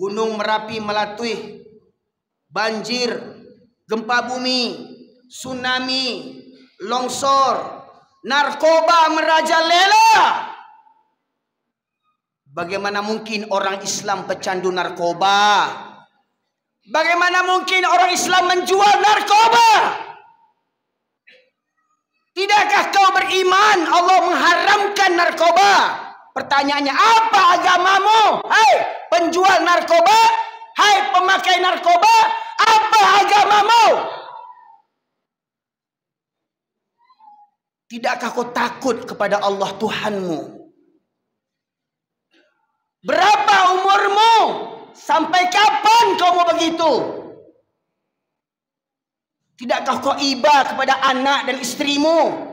Gunung Merapi melatui, banjir, gempa bumi, tsunami, longsor, narkoba merajalela. Bagaimana mungkin orang Islam pecandu narkoba? Bagaimana mungkin orang Islam menjual narkoba? Tidakkah kau beriman Allah mengharamkan narkoba? Pertanyaannya, apa agamamu? Hai penjual narkoba, hai pemakai narkoba, apa agamamu? Tidakkah kau takut kepada Allah Tuhanmu? Berapa umurmu? Sampai kapan kau mau begitu? Tidakkah kau iba kepada anak dan istrimu?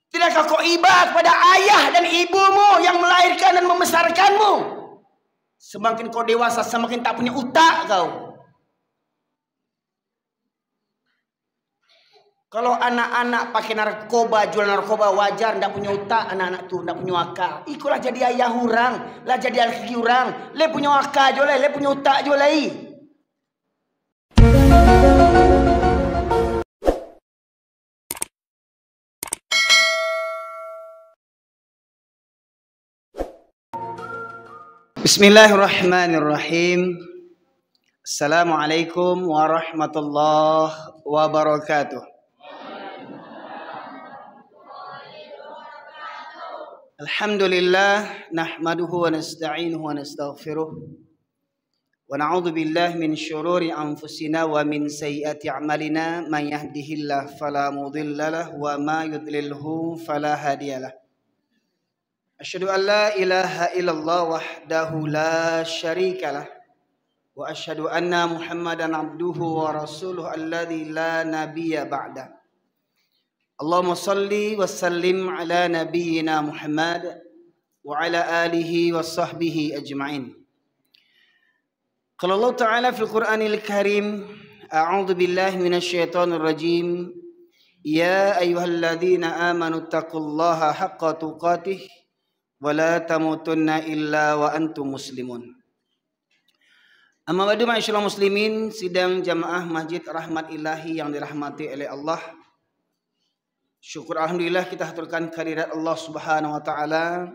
Tidakkah kau iba kepada ayah dan ibumu yang melahirkan dan membesarkanmu? Semakin kau dewasa, semakin tak punya utak kau. Kalau anak-anak pakai narkoba, jual narkoba, wajar, ndak punya utak anak-anak tuh, ndak punya akal. Ikulah jadi ayah orang, lah jadi laki orang, le punya akal jolai, le punya utak jolai. Bismillahirrahmanirrahim. Assalamualaikum warahmatullahi wabarakatuh. Alhamdulillah nahmaduhu wa nasta'inuhu wa nastaghfiruh wa na'udzu billahi min syururi anfusina wa min sayyiati a'malina man yahdihillahu fala mudhillalah wa ma yudlilhu fala hadiyalah. Asyhadu an la ilaha illallah wahdahu la syarikalah wa asyhadu anna Muhammadan abduhu wa rasuluhu alladzi la nabiyya ba'da. Allahumma salli wa sallim ala nabiyyina Muhammad wa ala alihi wa sahbihi ajma'in. Qala Allah Ta'ala fil Qur'anil Karim, a'udzu billahi minasy syaithanir rajim. Ya ayyuhalladzina amanu taqullaha haqqa tuqatih wala tamutunna illa wa antum muslimun. Amma ba'du ma'asyiral muslimin, sidang jamaah Masjid Rahmat Ilahi yang dirahmati oleh Allah. Syukur alhamdulillah kita haturkan kehadirat Allah Subhanahu wa taala,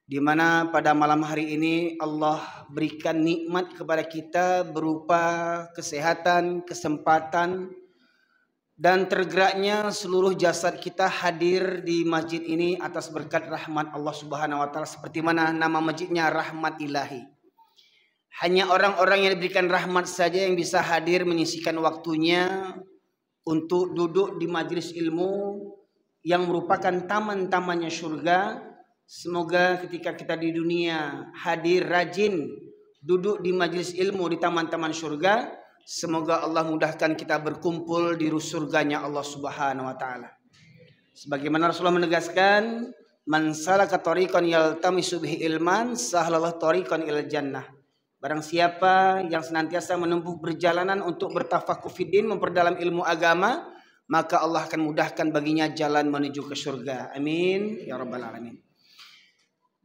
di mana pada malam hari ini Allah berikan nikmat kepada kita berupa kesehatan, kesempatan, dan tergeraknya seluruh jasad kita hadir di masjid ini atas berkat rahmat Allah Subhanahu wa taala, seperti mana nama masjidnya Rahmat Ilahi. Hanya orang-orang yang diberikan rahmat saja yang bisa hadir menyisikan waktunya untuk duduk di majelis ilmu yang merupakan taman-tamannya surga. Semoga ketika kita di dunia hadir rajin duduk di majelis ilmu di taman-taman surga, semoga Allah mudahkan kita berkumpul di surganya Allah Subhanahu wa taala. Sebagaimana Rasulullah menegaskan, man salaka tariqan yaltamisu bihi ilman sahalallahu tariqan ilal jannah. Barang siapa yang senantiasa menempuh perjalanan untuk bertafaqquh fiddin, memperdalam ilmu agama, maka Allah akan mudahkan baginya jalan menuju ke surga. Amin ya rabbal alamin.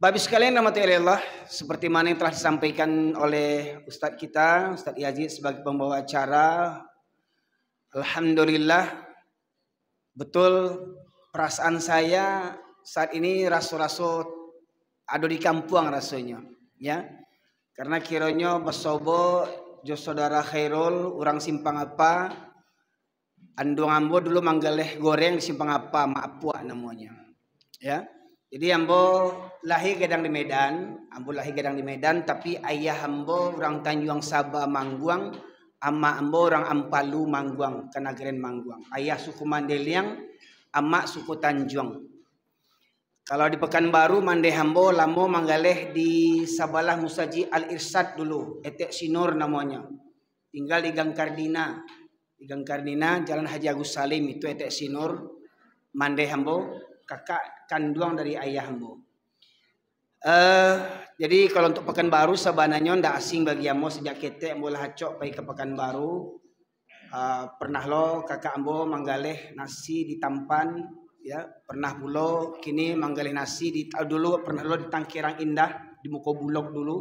Bapak sekalian rahmati Allah, seperti mana yang telah disampaikan oleh Ustadz kita, Ustadz Yazid sebagai pembawa acara, alhamdulillah, betul perasaan saya saat ini raso-raso ada di kampung rasanya, ya, karena kiranya basobo jo saudara Khairul orang simpang apa, andung ambo dulu manggaleh goreng di simpang apa, maapua namanya, ya. Jadi ambo lahir gedang di Medan, tapi ayah ambo orang Tanjung Sabah Mangguang, ama ambo orang Ampalu Mangguang, Kenageren Mangguang. Ayah suku Mandeliang, ama suku Tanjung. Kalau di Pekanbaru Mande ambo lamo manggaleh di Sabalah Musaji Al Irsad dulu, Etek Sinur namanya. Tinggal di Gang Kardina. Di Gang Kardina Jalan Haji Agus Salim itu Etek Sinur, Mande ambo kakak kandung dari ayah ambo. Jadi kalau untuk Pekanbaru sebenarnya ndak asing bagi ambo, sejak kete ambo lahacok pergi ke Pekanbaru. Pernah lo kakak ambo manggaleh nasi di Tampan, ya, pernah pulo kini manggaleh nasi di dulu pernah lo di Tangkirang Indah di Muko Bulog dulu.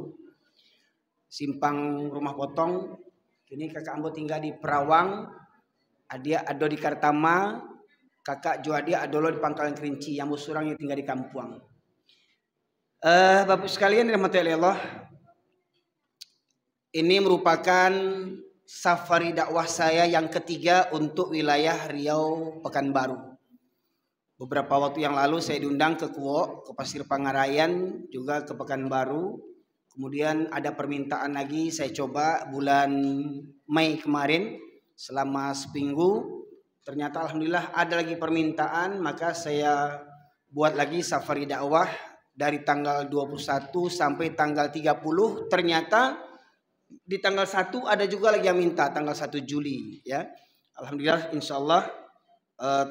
simpang Rumah Potong. Kini kakak ambo tinggal di Perawang, adia ado di Kartama, kakak Juadia adolo di Pangkalan Kerinci, yang surang yang tinggal di Kampuang. Bapak sekalian dirahmati Allah, ini merupakan safari dakwah saya yang ketiga untuk wilayah Riau Pekanbaru. Beberapa waktu yang lalu saya diundang ke Kuok, ke Pasir Pangarayan, juga ke Pekanbaru. Kemudian ada permintaan lagi, saya coba bulan Mei kemarin selama seminggu. Ternyata alhamdulillah ada lagi permintaan, maka saya buat lagi safari dakwah dari tanggal 21 sampai tanggal 30. Ternyata di tanggal 1 ada juga lagi yang minta, tanggal 1 Juli ya. Alhamdulillah insyaallah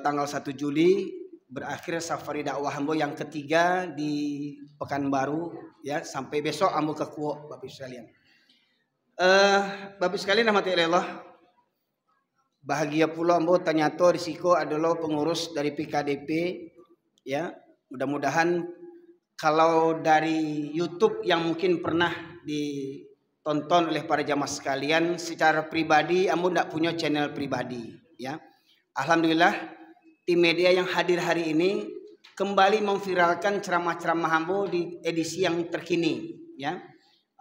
tanggal 1 Juli berakhir safari dakwah ambo yang ketiga di Pekanbaru ya, sampai besok ambo ke Kuok Bapak sekalian. Bapak sekalian rahmati Allah, bahagia pula ambo ternyata risiko adalah pengurus dari PKDP ya. Mudah-mudahan kalau dari YouTube yang mungkin pernah ditonton oleh para jamaah sekalian, secara pribadi ambo tidak punya channel pribadi ya. Alhamdulillah tim media yang hadir hari ini kembali memviralkan ceramah-ceramah ambo di edisi yang terkini ya.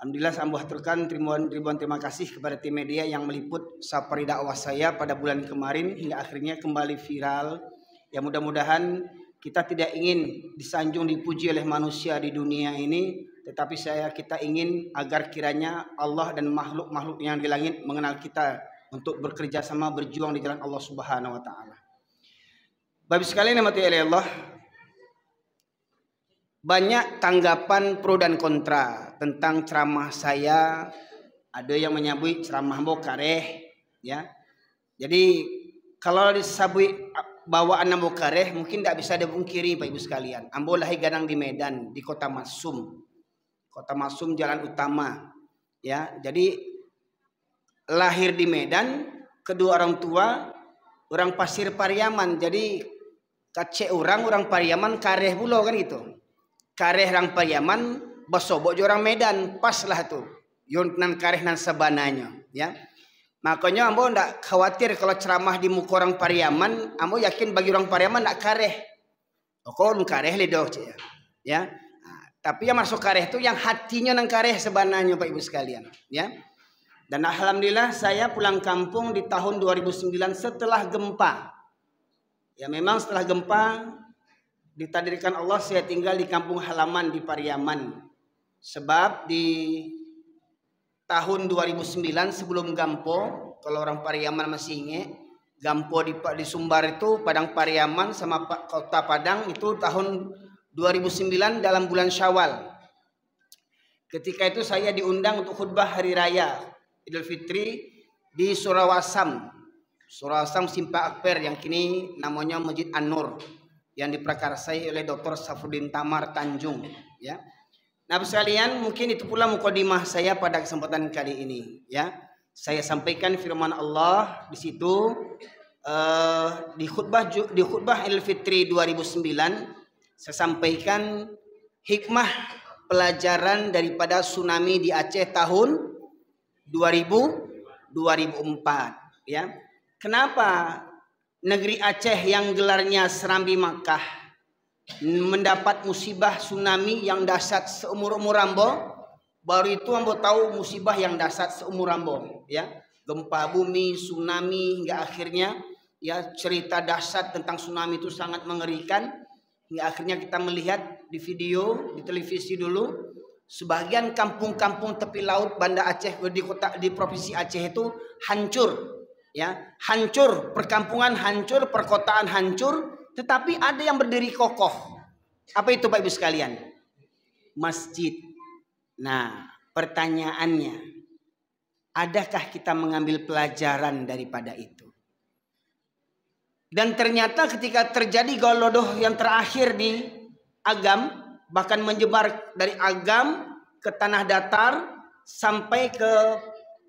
Alhamdulillah ambo haturkan ribuan terima kasih kepada tim media yang meliput safari dakwah saya pada bulan kemarin hingga akhirnya kembali viral. Ya mudah-mudahan kita tidak ingin disanjung dipuji oleh manusia di dunia ini, tetapi kita ingin agar kiranya Allah dan makhluk-makhluk yang di langit mengenal kita untuk bekerja sama berjuang di jalan Allah Subhanahu wa taala. Bapak sekalian yang mati Allah, banyak tanggapan pro dan kontra tentang ceramah saya. Ada yang menyebut ceramah ambo kareh ya. Jadi kalau disebut bawaan ambo kareh mungkin tidak bisa dipungkiri Bapak Ibu sekalian. Ambo lahir gadang di Medan, di Kota Masum. Kota Masum jalan utama ya. Jadi lahir di Medan, kedua orang tua orang Pasir Pariaman. Jadi kacek orang Pariaman kareh pulau kan gitu. Kareh orang Pariaman, basobok orang Medan, pas lah tuh. Yon nan kareh nan sebananya, ya. Makanya ambo ndak khawatir kalau ceramah di muka orang Pariaman, ambo yakin bagi orang Pariaman ndak kareh. Kok kareh ledoh ya. Nah, tapi yang masuk kareh itu yang hatinya nang kareh sebananya Pak Ibu sekalian, ya. Dan alhamdulillah saya pulang kampung di tahun 2009 setelah gempa. Ya memang setelah gempa ditakdirkan Allah saya tinggal di kampung halaman di Pariaman. Sebab di tahun 2009 sebelum Gampo, kalau orang Pariaman masih ingat, Gampo di Sumbar itu Padang Pariaman sama Kota Padang itu tahun 2009 dalam bulan Syawal. Ketika itu saya diundang untuk khutbah hari raya Idul Fitri di Surawasam. Surawasam Simpang Akper yang kini namanya Masjid An-Nur yang diprakarsai oleh Dr. Safruddin Tamar Tanjung ya. Nah sekalian mungkin itu pula mukadimah saya pada kesempatan kali ini ya. Saya sampaikan firman Allah di situ di khutbah Idul Fitri 2009 saya sampaikan hikmah pelajaran daripada tsunami di Aceh tahun 2004 ya. Kenapa negeri Aceh yang gelarnya Serambi Makkah mendapat musibah tsunami yang dahsyat seumur-umur ambo? Baru itu ambo tahu musibah yang dahsyat seumur ambo ya. Gempa bumi, tsunami hingga akhirnya ya cerita dahsyat tentang tsunami itu sangat mengerikan. Hingga akhirnya kita melihat di video, di televisi dulu, sebagian kampung-kampung tepi laut Banda Aceh di provinsi Aceh itu hancur. Ya, hancur, perkampungan hancur, perkotaan hancur, tetapi ada yang berdiri kokoh. Apa itu Bapak Ibu sekalian? Masjid. Nah, pertanyaannya, adakah kita mengambil pelajaran daripada itu? Dan ternyata ketika terjadi galodoh yang terakhir di Agam, bahkan menyebar dari Agam ke tanah datar sampai ke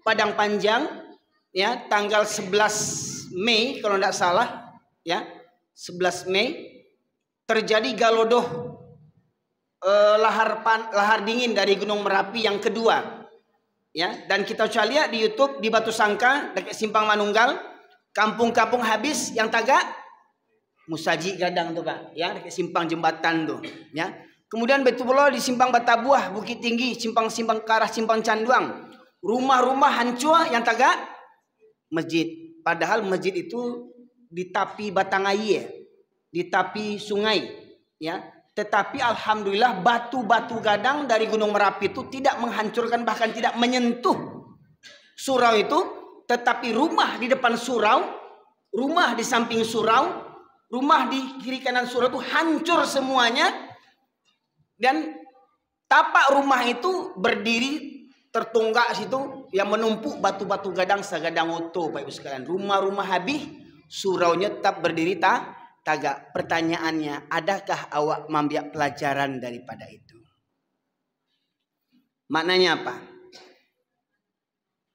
Padang Panjang, ya tanggal 11 Mei kalau tidak salah ya 11 Mei terjadi galodoh lahar dingin dari Gunung Merapi yang kedua Ya, dan kita coba lihat di YouTube di Batu Sangka dekat Simpang Manunggal, kampung-kampung habis yang tagak Musaji Gadang tuh Pak, ya dekat simpang jembatan tuh, ya. Kemudian betul pula di simpang Batabuah, Bukit Tinggi, simpang-simpang ke arah simpang Canduang, rumah-rumah hancur yang tagak masjid. Padahal masjid itu di tepi batang air, di tepi sungai, ya. Tetapi alhamdulillah batu-batu gadang dari Gunung Merapi itu tidak menghancurkan, bahkan tidak menyentuh surau itu, tetapi rumah di depan surau, rumah di samping surau, rumah di kiri kanan surau itu hancur semuanya. Dan tapak rumah itu berdiri tertunggak situ yang menumpuk batu-batu gadang segadang utuh Pak Ibu sekalian. Rumah-rumah habis, suraunya tetap berdiri tagak. Pertanyaannya, adakah awak mengambil pelajaran daripada itu? Maknanya apa?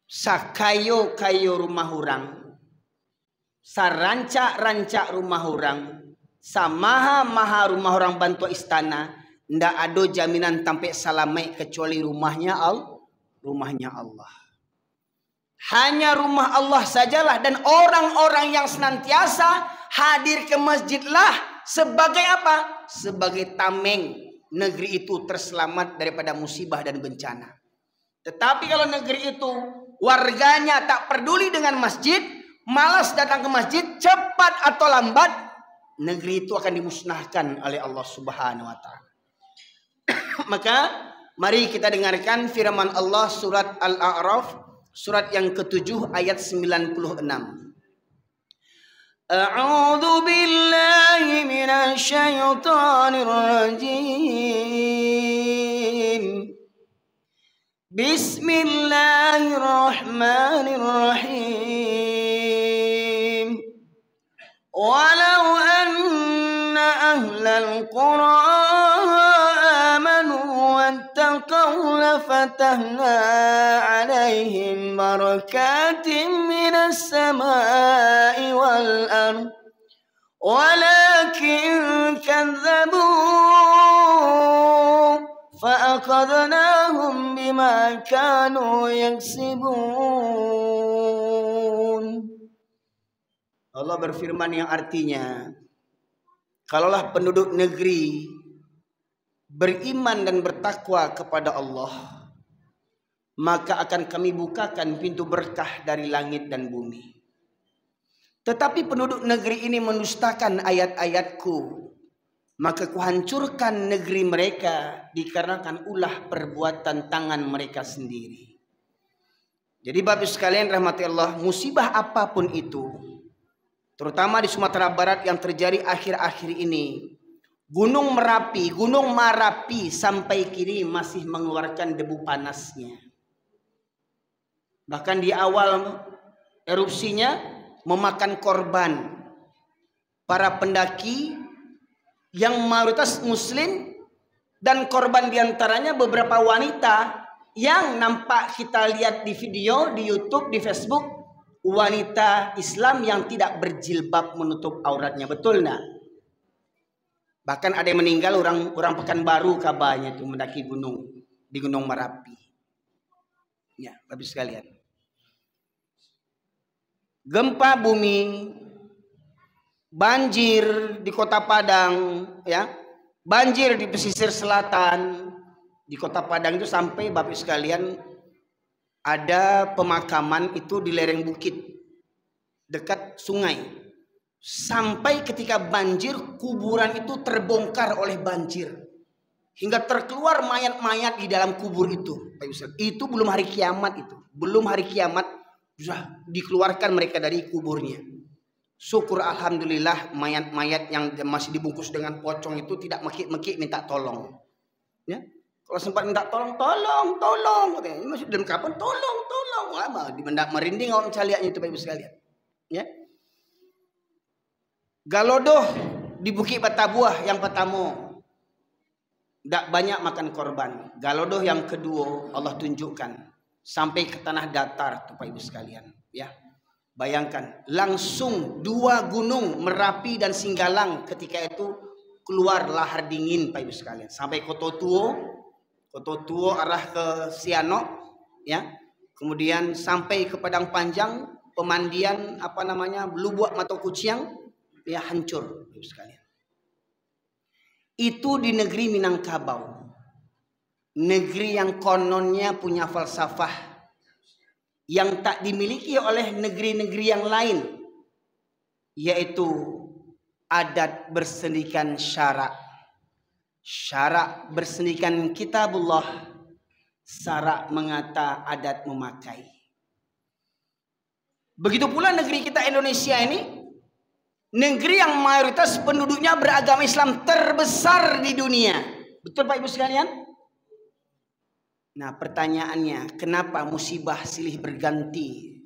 Sakayo-kayo rumah orang, sarancak-rancak rumah orang, samaha-maha rumah orang bantu istana, ndak ada jaminan sampai salamai kecuali rumahnya Allah. Hanya rumah Allah sajalah, dan orang-orang yang senantiasa hadir ke masjidlah sebagai apa? Sebagai tameng negeri itu terselamat daripada musibah dan bencana. Tetapi kalau negeri itu warganya tak peduli dengan masjid, malas datang ke masjid, cepat atau lambat negeri itu akan dimusnahkan oleh Allah Subhanahu wa taala. Maka mari kita dengarkan firman Allah surat Al-A'raf, surat yang ke-7 ayat 96. A'udzu billahi minasy syaithanir rajim. Bismillahirrahmanirrahim. Walau anna ahlal qura واتقوا لفتحنا عليهم بركات من السماء والأرض ولكن كذبوا فأخذناهم بما كانوا يكسبون. Allah berfirman yang artinya, kalaulah penduduk negeri beriman dan bertakwa kepada Allah, maka akan kami bukakan pintu berkah dari langit dan bumi. Tetapi penduduk negeri ini mendustakan ayat-ayatku, maka kuhancurkan negeri mereka dikarenakan ulah perbuatan tangan mereka sendiri. Jadi Bapak sekalian rahmati Allah, musibah apapun itu, terutama di Sumatera Barat yang terjadi akhir-akhir ini, Gunung Merapi sampai kini masih mengeluarkan debu panasnya. Bahkan di awal erupsinya memakan korban para pendaki yang mayoritas muslim, dan korban diantaranya beberapa wanita yang nampak kita lihat di video, di YouTube, di Facebook, wanita Islam yang tidak berjilbab menutup auratnya. Betul enggak? Bahkan ada yang meninggal orang Pekanbaru kabarnya itu mendaki gunung di Gunung Merapi. Ya, Bapak sekalian. Gempa bumi, banjir di Kota Padang, ya. Banjir di pesisir selatan di Kota Padang itu sampai Bapak sekalian ada pemakaman itu di lereng bukit dekat sungai. Sampai ketika banjir, kuburan itu terbongkar oleh banjir, hingga terkeluar mayat-mayat di dalam kubur itu. Itu belum hari kiamat, belum hari kiamat sudah dikeluarkan mereka dari kuburnya. Syukur alhamdulillah mayat-mayat yang masih dibungkus dengan pocong itu tidak mekik-mekik minta tolong. Ya, kalau sempat minta tolong, ini masih dalam kapan? Tolong. Lama di mendak merinding orang caliaknya itu Bapak sekalian. Ya. Galodoh di Bukit Batabuah yang pertama tidak banyak makan korban. Galodoh yang kedua Allah tunjukkan sampai ke tanah datar tuh Pak Ibu sekalian. Ya, bayangkan langsung dua gunung Merapi dan Singgalang ketika itu keluar lahar dingin Pak Ibu sekalian. Sampai Koto Tuo arah ke Sianok, ya. kemudian sampai ke Padang Panjang, pemandian Lubuk Mata Kucing, ya hancur sekalian. Itu di negeri Minangkabau, negeri yang kononnya punya falsafah yang tak dimiliki oleh negeri-negeri yang lain, yaitu adat bersendikan syarak. Syarak bersendikan kitabullah, syarak mengata adat memakai. Begitu pula negeri kita Indonesia ini, negeri yang mayoritas penduduknya beragama Islam terbesar di dunia. Betul Pak Ibu sekalian? Nah pertanyaannya, kenapa musibah silih berganti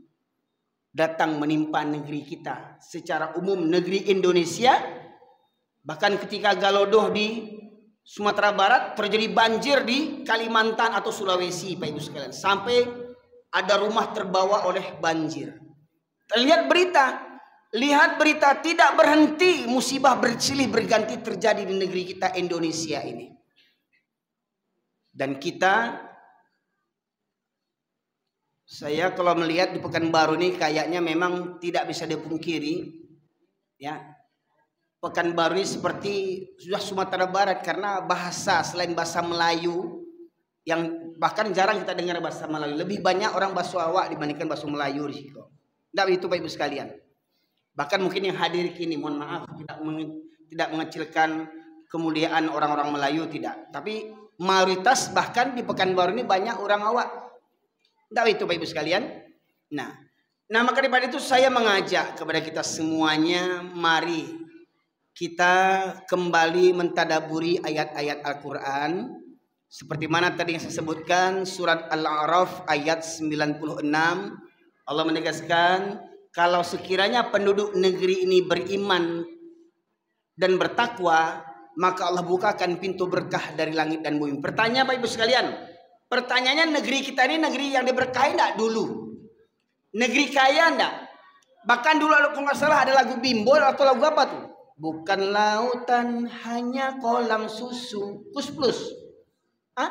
datang menimpa negeri kita? Secara umum negeri Indonesia, bahkan ketika Galodoh di Sumatera Barat, terjadi banjir di Kalimantan atau Sulawesi Pak Ibu sekalian, sampai ada rumah terbawa oleh banjir. Lihat berita tidak berhenti, musibah bersilih berganti terjadi di negeri kita Indonesia ini. Dan saya kalau melihat di Pekanbaru ini kayaknya memang tidak bisa dipungkiri, ya. Pekanbaru ini seperti sudah Sumatera Barat, karena bahasa selain bahasa Melayu yang bahkan jarang kita dengar bahasa Melayu, lebih banyak orang bahasa Awak dibandingkan bahasa Melayu di situ. Tidak itu Pak Ibu sekalian. Bahkan mungkin yang hadir kini, mohon maaf, tidak mengecilkan kemuliaan orang-orang Melayu, tidak. Tapi mayoritas bahkan di Pekanbaru ini banyak orang Awak. Tidak itu Pak Ibu sekalian. Nah maka daripada itu saya mengajak kepada kita semuanya, mari kita kembali mentadaburi ayat-ayat Al-Quran. Seperti mana tadi yang saya sebutkan, surat Al-A'raf ayat 96. Allah menegaskan, kalau sekiranya penduduk negeri ini beriman dan bertakwa, maka Allah bukakan pintu berkah dari langit dan bumi. Pertanyaan Bapak Ibu sekalian, pertanyaannya, negeri kita ini negeri yang diberkahi enggak dulu? Negeri kaya enggak? Bahkan dulu kalau nggak salah ada lagu Bimbol atau lagu apa tuh? Bukan lautan hanya kolam susu. Kus Plus. Hah?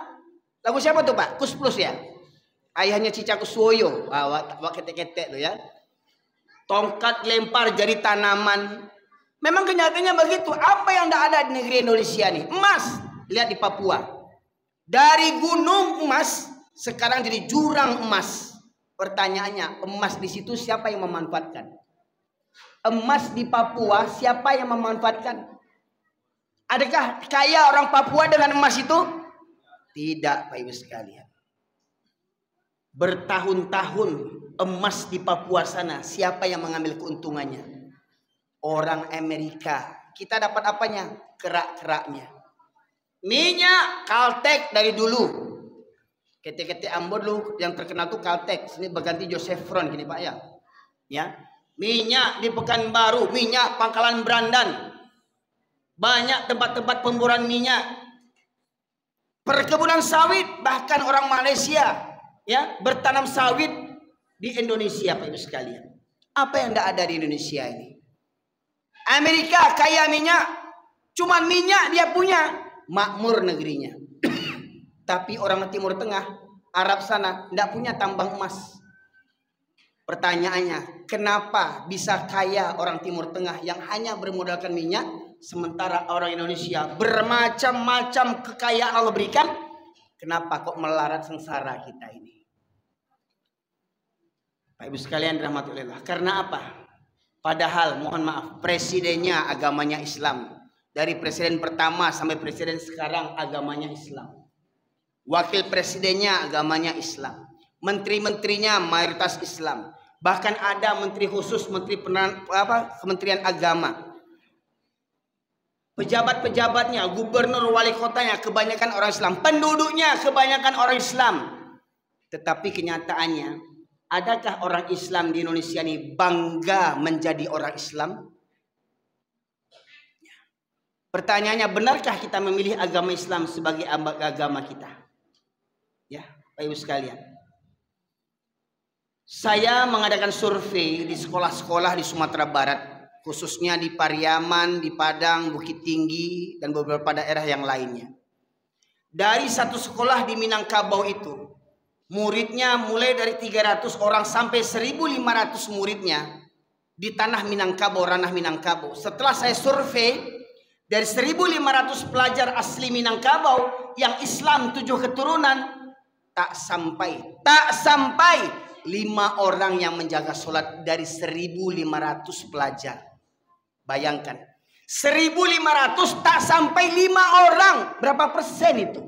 Lagu siapa tuh Pak? Kus Plus ya? Ayahnya Cica Kuswoyo. Wah ketek-ketek tuh ya. Tongkat lempar jadi tanaman. Memang kenyataannya begitu. Apa yang tidak ada di negeri Indonesia nih? Emas. Lihat di Papua. Dari gunung emas sekarang jadi jurang emas. Pertanyaannya, emas di situ siapa yang memanfaatkan? Emas di Papua siapa yang memanfaatkan? Adakah kaya orang Papua dengan emas itu? Tidak Pak Ibu sekalian. Bertahun-tahun emas di Papua sana, siapa yang mengambil keuntungannya? Orang Amerika. Kita dapat apanya? Kerak-keraknya. Minyak Caltex dari dulu. Ketek-ketek Ambon dulu yang terkenal tuh Caltex. Ini berganti Josephron gini Pak ya. Ya. Minyak di Pekanbaru, minyak Pangkalan Berandan. Banyak tempat-tempat pemburuan minyak. Perkebunan sawit, bahkan orang Malaysia ya bertanam sawit di Indonesia Pak Ibu sekalian. Apa yang tidak ada di Indonesia ini? Amerika kaya minyak, cuman minyak dia punya, makmur negerinya. Tapi orang Timur Tengah, Arab sana tidak punya tambang emas. Pertanyaannya, kenapa bisa kaya orang Timur Tengah yang hanya bermodalkan minyak, sementara orang Indonesia bermacam-macam kekayaan Allah berikan? Kenapa kok melarat sengsara kita ini? Pak Ibu sekalian rahmatullah. Karena apa? Padahal mohon maaf, presidennya agamanya Islam. Dari presiden pertama sampai presiden sekarang agamanya Islam. Wakil presidennya agamanya Islam. Menteri-menterinya mayoritas Islam. Bahkan ada menteri khusus, Kementerian Agama. Pejabat-pejabatnya, gubernur, wali kotanya kebanyakan orang Islam. Penduduknya kebanyakan orang Islam. Tetapi kenyataannya, adakah orang Islam di Indonesia ini bangga menjadi orang Islam? Pertanyaannya, benarkah kita memilih agama Islam sebagai agama kita? Ya, Pak Ibu sekalian. Saya mengadakan survei di sekolah-sekolah di Sumatera Barat, khususnya di Pariaman, di Padang, Bukit Tinggi, dan beberapa daerah yang lainnya. Dari satu sekolah di Minangkabau itu, Muridnya mulai dari 300 orang sampai 1.500 muridnya di tanah Minangkabau, ranah Minangkabau. Setelah saya survei, dari 1.500 pelajar asli Minangkabau yang Islam 7 keturunan, tak sampai 5 orang yang menjaga sholat dari 1.500 pelajar. Bayangkan, 1.500 tak sampai 5 orang. Berapa persen itu?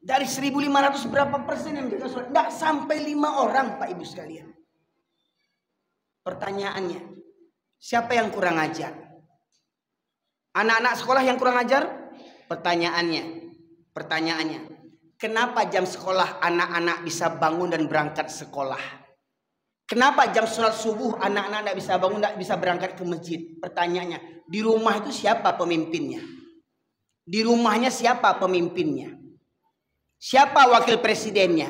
Dari 1.500 berapa persen yang menjaga sholat? Tidak sampai 5 orang, Pak Ibu sekalian. Pertanyaannya, siapa yang kurang ajar? Anak-anak sekolah yang kurang ajar? Pertanyaannya, kenapa jam sekolah anak-anak bisa bangun dan berangkat sekolah? Kenapa jam sholat subuh anak-anak tidak bisa bangun, tidak bisa berangkat ke masjid? Pertanyaannya, di rumah itu siapa pemimpinnya? Di rumahnya siapa pemimpinnya? Siapa wakil presidennya?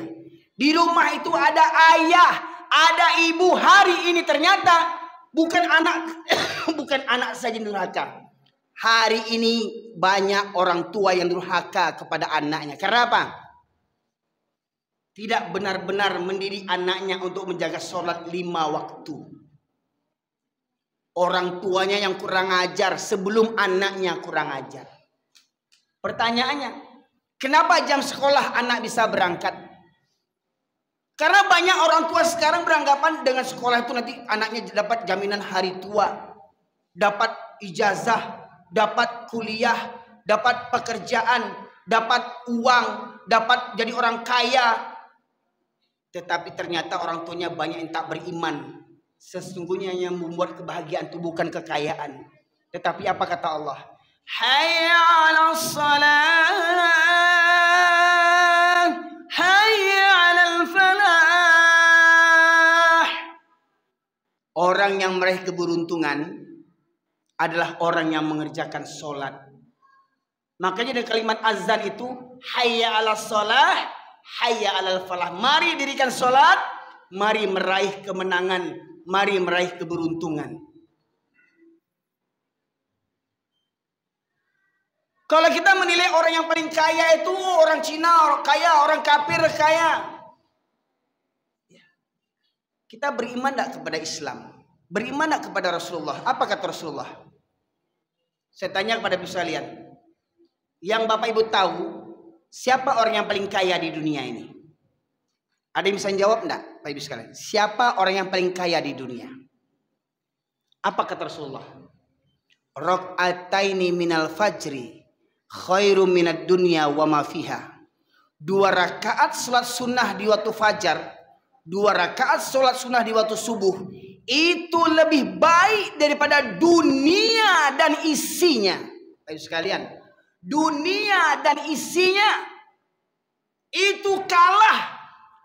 Di rumah itu ada ayah, ada ibu. Hari ini ternyata bukan anak saja durhaka. Hari ini banyak orang tua yang durhaka kepada anaknya. Karena apa? Tidak benar-benar mendidik anaknya untuk menjaga sholat 5 waktu. Orang tuanya yang kurang ajar sebelum anaknya kurang ajar. Pertanyaannya, kenapa jam sekolah anak bisa berangkat? Karena banyak orang tua sekarang beranggapan dengan sekolah itu nanti anaknya dapat jaminan hari tua, dapat ijazah, dapat kuliah, dapat pekerjaan, dapat uang, dapat jadi orang kaya. Tetapi ternyata orang tuanya banyak yang tak beriman. Sesungguhnya yang membuat kebahagiaan itu bukan kekayaan. Tetapi apa kata Allah? Hayya 'alas salat, hayya 'alal falah. Orang yang meraih keberuntungan adalah orang yang mengerjakan sholat. Makanya dari kalimat azan itu, hayya 'alas salah, hayya 'alal falah. Mari dirikan sholat, mari meraih kemenangan, mari meraih keberuntungan. Kalau kita menilai orang yang paling kaya itu orang Cina, orang kaya, orang kafir kaya. Kita beriman tidak kepada Islam? Beriman tidak kepada Rasulullah? Apa kata Rasulullah? Saya tanya kepada ibu sekalian, yang Bapak Ibu tahu, siapa orang yang paling kaya di dunia ini? Ada yang bisa jawab enggak, Pak Ibu sekalian? Siapa orang yang paling kaya di dunia? Apa kata Rasulullah? Raq'ataini minal fajri khairum minad dunya wa ma fiha. 2 rakaat salat sunnah di waktu fajar, 2 rakaat salat sunnah di waktu subuh, itu lebih baik daripada dunia dan isinya. Baik sekalian, dunia dan isinya itu kalah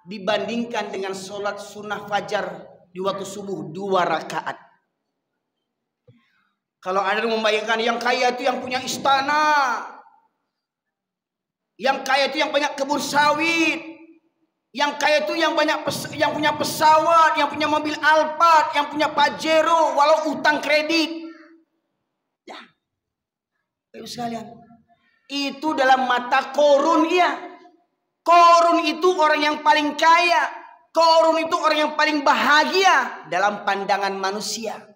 dibandingkan dengan salat sunnah fajar di waktu subuh 2 rakaat. Kalau ada yang membayangkan yang kaya itu yang punya istana, yang kaya itu yang banyak kebun sawit, yang kaya itu yang banyak yang punya pesawat, yang punya mobil Alphard, yang punya Pajero walau utang kredit. Ya, Bapak sekalian, itu dalam mata Korun iya. Korun itu orang yang paling kaya. Korun itu orang yang paling bahagia dalam pandangan manusia.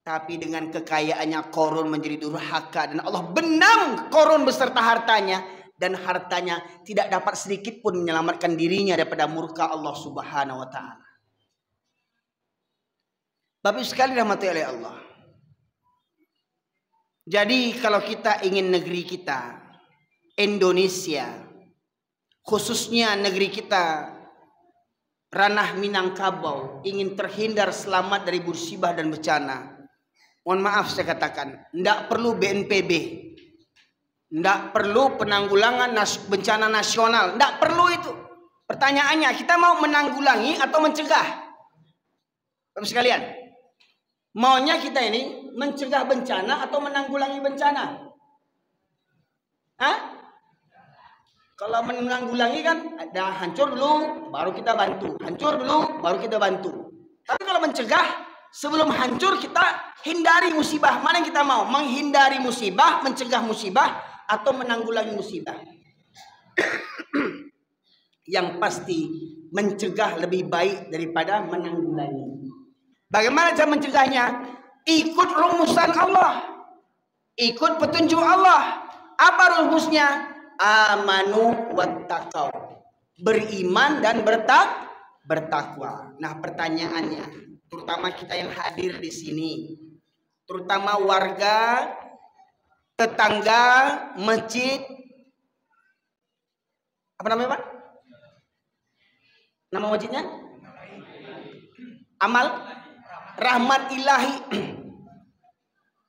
Tapi dengan kekayaannya Korun menjadi durhaka dan Allah benam Korun beserta hartanya, dan hartanya tidak dapat sedikit pun menyelamatkan dirinya daripada murka Allah Subhanahu wa taala. Bapak sekali rahmati oleh Allah. Jadi kalau kita ingin negeri kita Indonesia, khususnya negeri kita ranah Minangkabau, ingin terhindar selamat dari musibah dan bencana, mohon maaf saya katakan, tidak perlu BNPB, tidak perlu penanggulangan bencana nasional, tidak perlu itu. Pertanyaannya, kita mau menanggulangi atau mencegah? Bapak sekalian, maunya kita ini mencegah bencana atau menanggulangi bencana? Hah? Kalau menanggulangi kan ada hancur dulu baru kita bantu, hancur dulu baru kita bantu. Tapi kalau mencegah, sebelum hancur kita hindari musibah. Mana yang kita mau? Menghindari musibah, mencegah musibah, atau menanggulangi musibah? Yang pasti mencegah lebih baik daripada menanggulangi. Bagaimana cara mencegahnya? Ikut rumusan Allah, ikut petunjuk Allah. Apa rumusnya? Amanu wattaqau, beriman dan bertakwa. Nah, pertanyaannya, terutama kita yang hadir di sini, terutama warga, tetangga, masjid, apa namanya Pak? Nama masjidnya? Amal Rahmat Ilahi.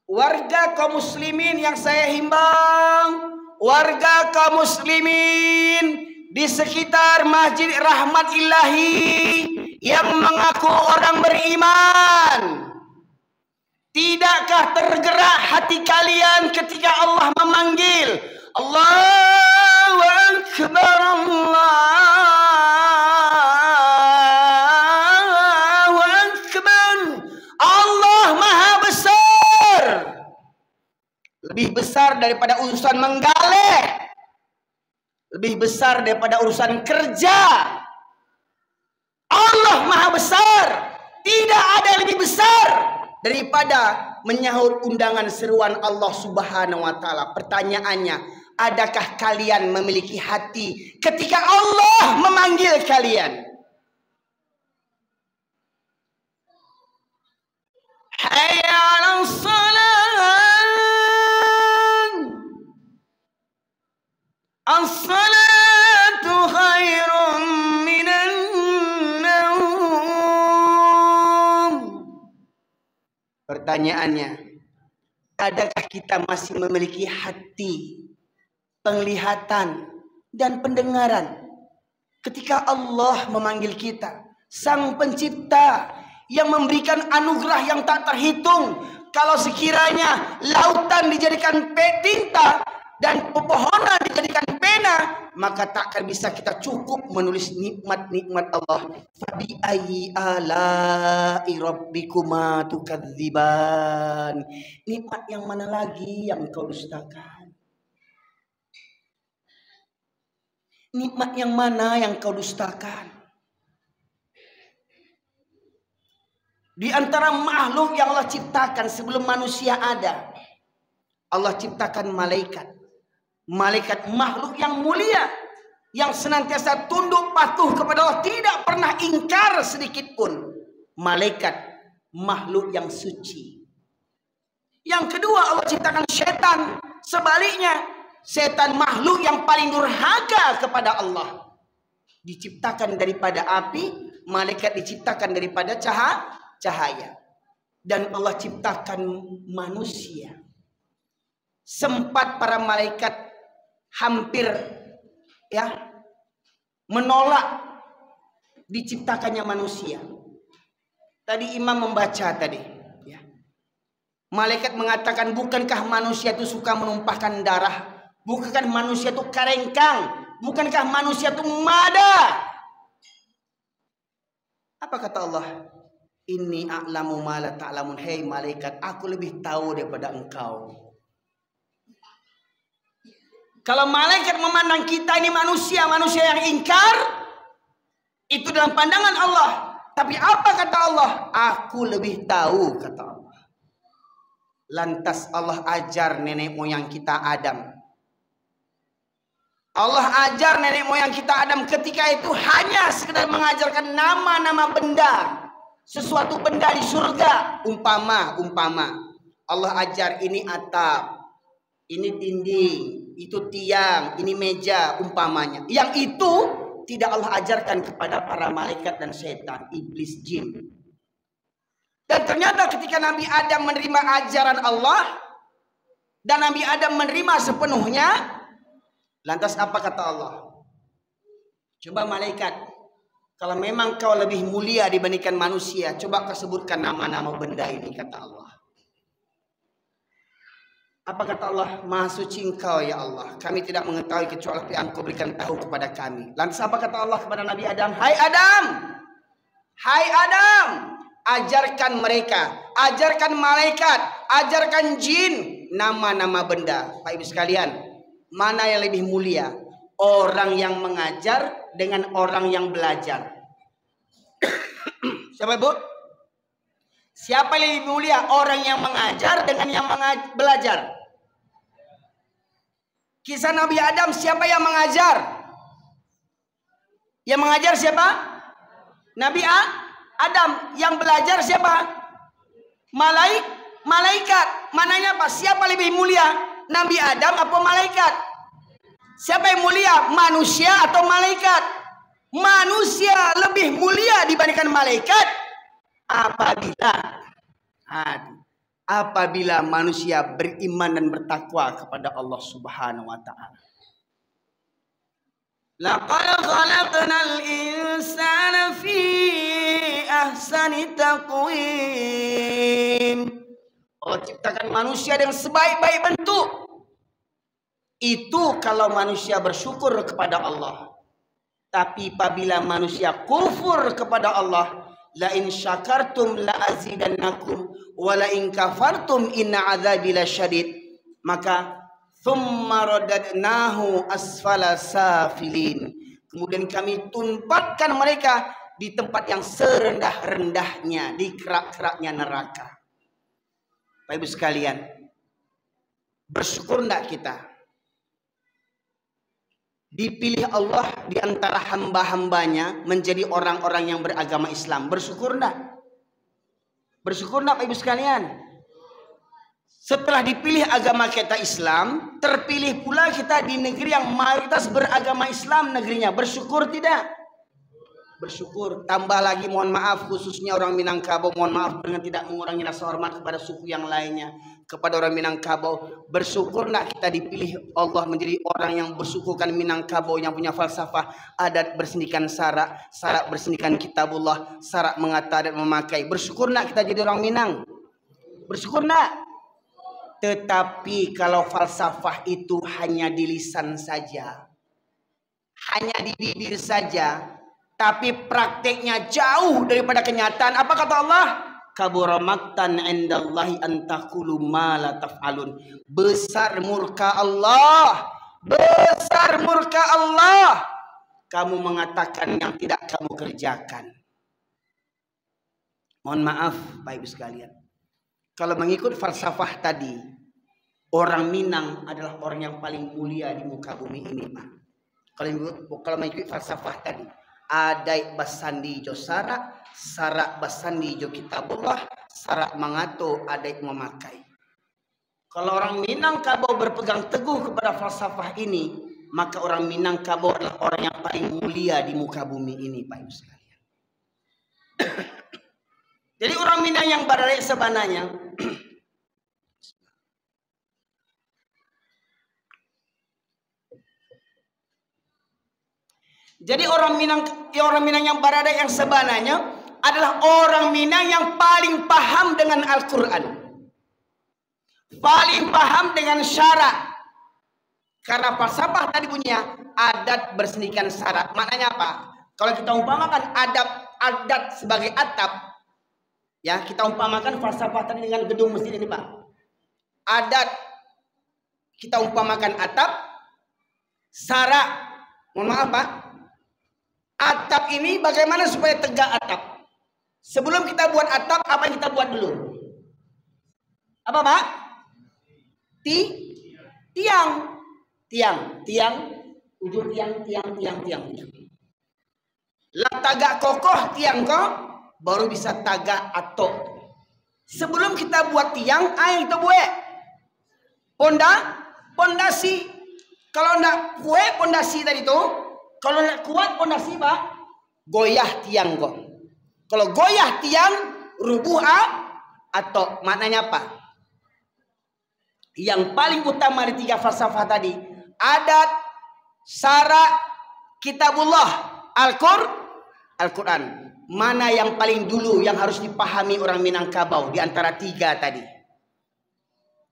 Warga kaum muslimin yang saya himbau, warga kaum muslimin di sekitar Masjid Rahmat Ilahi yang mengaku orang beriman, tidakkah tergerak hati kalian ketika Allah memanggil? Allahu Akbar, Allahu Akbar. Allah Maha Besar, lebih besar daripada urusan menggaleh, lebih besar daripada urusan kerja. Allah Maha Besar, tidak ada yang lebih besar daripada menyahut undangan seruan Allah Subhanahu wa taala. Pertanyaannya, adakah kalian memiliki hati ketika Allah memanggil kalian? Hayya 'alas salat, as-salatu khairun minan naum. Pertanyaannya, adakah kita masih memiliki hati, penglihatan, dan pendengaran ketika Allah memanggil kita? Sang Pencipta yang memberikan anugerah yang tak terhitung. Kalau sekiranya lautan dijadikan tinta dan pepohonan dijadikan pena, maka tak akan bisa kita cukup menulis nikmat-nikmat Allah. Fabi ayyi ala'i rabbikuma tukadziban. Nikmat yang mana lagi yang kau dustakan? Nikmat yang mana yang kau dustakan? Di antara makhluk yang Allah ciptakan sebelum manusia ada, Allah ciptakan malaikat. Malaikat makhluk yang mulia, yang senantiasa tunduk patuh kepada Allah, tidak pernah ingkar sedikit pun. Malaikat makhluk yang suci. Yang kedua, Allah ciptakan setan. Sebaliknya, setan makhluk yang paling durhaka kepada Allah. Diciptakan daripada api, malaikat diciptakan daripada cahaya. Dan Allah ciptakan manusia. Sempat para malaikat hampir menolak diciptakannya manusia. Tadi imam membaca tadi, malaikat mengatakan, bukankah manusia itu suka menumpahkan darah? Bukankah manusia itu karengkang? Bukankah manusia itu mada? Apa kata Allah? Inni a'lamu ma la ta'lamun. Hei malaikat, aku lebih tahu daripada engkau. Kalau malaikat memandang kita ini manusia yang ingkar, itu dalam pandangan Allah. Tapi apa kata Allah? Aku lebih tahu, kata Allah. Lantas Allah ajar nenek moyang kita Adam. Allah ajar nenek moyang kita Adam ketika itu hanya sekedar mengajarkan nama-nama benda. Sesuatu benda di surga, umpama Allah ajar ini atap, ini dinding, itu tiang, ini meja, umpamanya. Yang itu tidak Allah ajarkan kepada para malaikat dan setan, iblis, jin. Dan ternyata ketika Nabi Adam menerima ajaran Allah dan Nabi Adam menerima sepenuhnya, lantas apa kata Allah? Coba malaikat, kalau memang kau lebih mulia dibandingkan manusia, coba kau sebutkan nama-nama benda ini, kata Allah. Apa kata Allah? Maha suci engkau ya Allah, kami tidak mengetahui kecuali apa yang kau berikan tahu kepada kami. Lantas apa kata Allah kepada Nabi Adam? Hai Adam, ajarkan mereka, ajarkan malaikat, ajarkan jin, nama-nama benda. Pak Ibu sekalian, mana yang lebih mulia? Orang yang mengajar dengan orang yang belajar. Siapa Bu? Siapa yang lebih mulia? Orang yang mengajar dengan yang belajar. Kisah Nabi Adam, siapa yang mengajar? Yang mengajar siapa? Nabi Adam. Yang belajar siapa? Malaikat. Mananya apa? Siapa lebih mulia? Nabi Adam atau malaikat? Siapa yang mulia? Manusia atau malaikat? Manusia lebih mulia dibandingkan malaikat apabila manusia beriman dan bertakwa kepada Allah Subhanahu wa taala. Laqad khalaqnal insana fi ahsani taqwim. Allah ciptakan manusia dengan sebaik-baik bentuk. Itu kalau manusia bersyukur kepada Allah. Tapi apabila manusia kufur kepada Allah, la in syakartum la azidannakum wa la in kafartum inna adzabi lasyadid. Maka thumma radadnahu asfala safilin. Kemudian kami tumpahkan mereka di tempat yang serendah-rendahnya, di kerak-keraknya neraka. Bapak Ibu sekalian, bersyukur enggak kita? Dipilih Allah di antara hamba-hambanya menjadi orang-orang yang beragama Islam. Bersyukur enggak? Bersyukur enggak Bapak Ibu sekalian? Setelah dipilih agama kita Islam, terpilih pula kita di negeri yang mayoritas beragama Islam negerinya. Bersyukur tidak? Bersyukur. Tambah lagi mohon maaf khususnya orang Minangkabau, mohon maaf dengan tidak mengurangi rasa hormat kepada suku yang lainnya. Kepada orang Minangkabau, bersyukur nak kita dipilih Allah menjadi orang yang bersukukan Minangkabau, yang punya falsafah adat bersendikan sarak bersendikan kitabullah, sarak mengata dan memakai. Bersyukur nak kita jadi orang Minang. Bersyukur nak. Tetapi kalau falsafah itu hanya di lisan saja, hanya di bibir saja, tapi prakteknya jauh daripada kenyataan, apa kata Allah? Kabura maqtan indallahi an taqulu ma la taf'alun. Besar murka Allah, besar murka Allah, kamu mengatakan yang tidak kamu kerjakan. Mohon maaf Bapak Ibu sekalian, kalau mengikut falsafah tadi, orang Minang adalah orang yang paling mulia di muka bumi ini, Pak. Kalau mengikut falsafah tadi, adai basandi jo sarak basandi jo kitabullah, sarak mangato adai memakai. Kalau orang Minangkabau berpegang teguh kepada falsafah ini, maka orang Minangkabau adalah orang yang paling mulia di muka bumi ini, Pak Ibu sekalian. Jadi orang Minang yang barare sebenarnya orang Minang yang barada yang sebenarnya adalah orang Minang yang paling paham dengan Al-Quran, paling paham dengan syarak. Karena falsafah tadi punya adat bersendikan syarak. Maknanya apa? Kalau kita umpamakan adat sebagai atap, ya kita umpamakan falsafah tadi dengan gedung masjid ini, Pak. Adat kita umpamakan atap, syarak, mohon maaf Pak, atap ini bagaimana supaya tegak atap? Sebelum kita buat atap, apa yang kita buat dulu? Apa Pak? Tiang, ujung tiang. Lah tagak kokoh tiang kok, baru bisa tagak atok. Sebelum kita buat tiang, ayo kita buat pondasi. Kalau ndak buat pondasi tadi itu, kalau nak kuat pondasi Pak, goyah tiang kok. Kalau goyah tiang, rubuh atau maknanya apa? Yang paling utama di tiga falsafah tadi, adat, syarak, kitabullah, Al-Quran. Mana yang paling dulu yang harus dipahami orang Minangkabau di antara tiga tadi?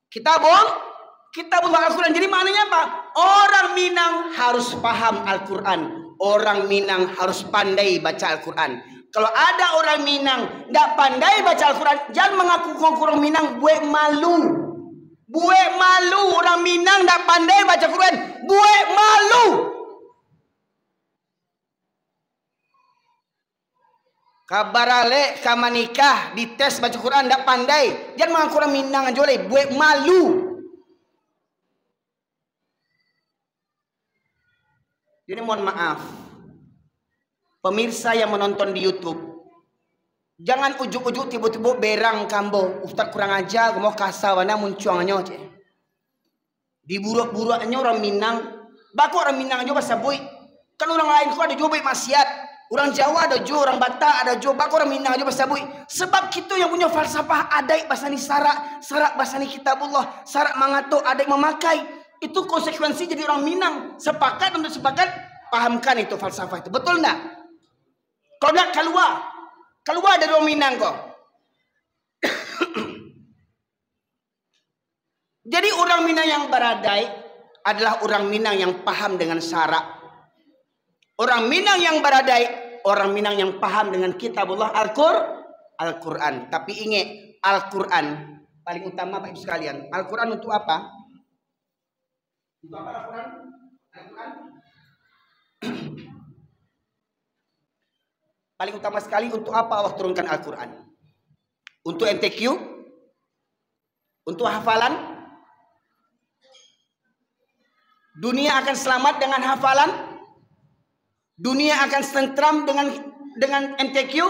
Kitabullah, Al-Quran. Jadi maknanya apa? Orang Minang harus paham Al-Quran. Orang Minang harus pandai baca Al-Quran. Kalau ada orang Minang nggak pandai baca Al-Quran, jangan mengaku orang Minang buat malu. Buat malu orang Minang nggak pandai baca Quran. Buat malu. Kabarale kama nikah dites baca Quran ndak pandai. Jangan mengaku orang Minang aja le, buat malu. Jadi mohon maaf, pemirsa yang menonton di YouTube, jangan ujuk-ujuk tiba-tiba berang kambo, Ustaz kurang aja, mau kasawana muncuangnya cek. Diburuk-buruknya orang Minang, baku orang Minang aja bahasa bui. Kan orang lain kok ada juga maksiat. Orang Jawa ada juga, orang Batak ada juga, baku orang Minang aja bahasa bui. Sebab kita yang punya falsafah adai bahasa ni sarak bahasa ni kitabullah, sarak mangato adai memakai. Itu konsekuensi jadi orang Minang. Sepakat untuk sepakat, pahamkan itu falsafah itu. Betul enggak? Kalau enggak keluar dari orang Minang kok. Jadi orang Minang yang beradai adalah orang Minang yang paham dengan syarak. Orang Minang yang beradai, orang Minang yang paham dengan kitabullah Al-Quran. Tapi ingat, Al-Quran paling utama Pak Ibu sekalian. Al-Quran untuk apa? Untuk apa Al-Quran? Al-Quran paling utama sekali untuk apa Allah turunkan Al-Quran? Untuk MTQ? Untuk hafalan? Dunia akan selamat dengan hafalan? Dunia akan tentram dengan MTQ?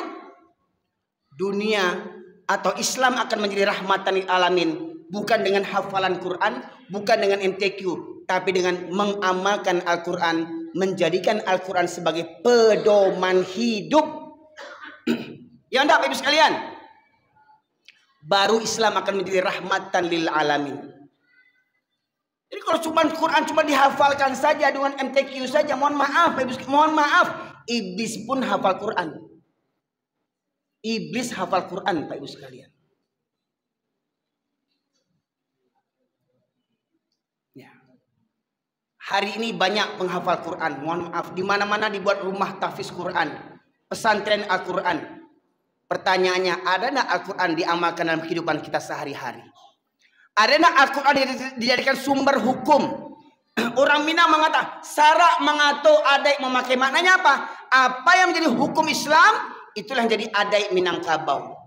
Dunia atau Islam akan menjadi rahmatan lil alamin bukan dengan hafalan Quran, bukan dengan MTQ, tapi dengan mengamalkan Al-Quran, menjadikan Al-Quran sebagai pedoman hidup. Ya enggak Bapak Ibu sekalian? Baru Islam akan menjadi rahmatan lil alamin. Jadi kalau Quran cuma dihafalkan saja dengan MTQ saja, mohon maaf, iblis pun hafal Quran. Iblis hafal Quran, Pak Ibu sekalian. Ya. Hari ini banyak penghafal Quran, mohon maaf, di mana-mana dibuat rumah tahfiz Quran, pesantren Al-Quran. Pertanyaannya, ada enggak Al-Quran diamalkan dalam kehidupan kita sehari-hari? Ada nak Al-Quran dijadikan sumber hukum? Orang Minang mengatakan sarak mengato adai memakai, maknanya apa? Apa yang menjadi hukum Islam itulah yang jadi adai Minangkabau.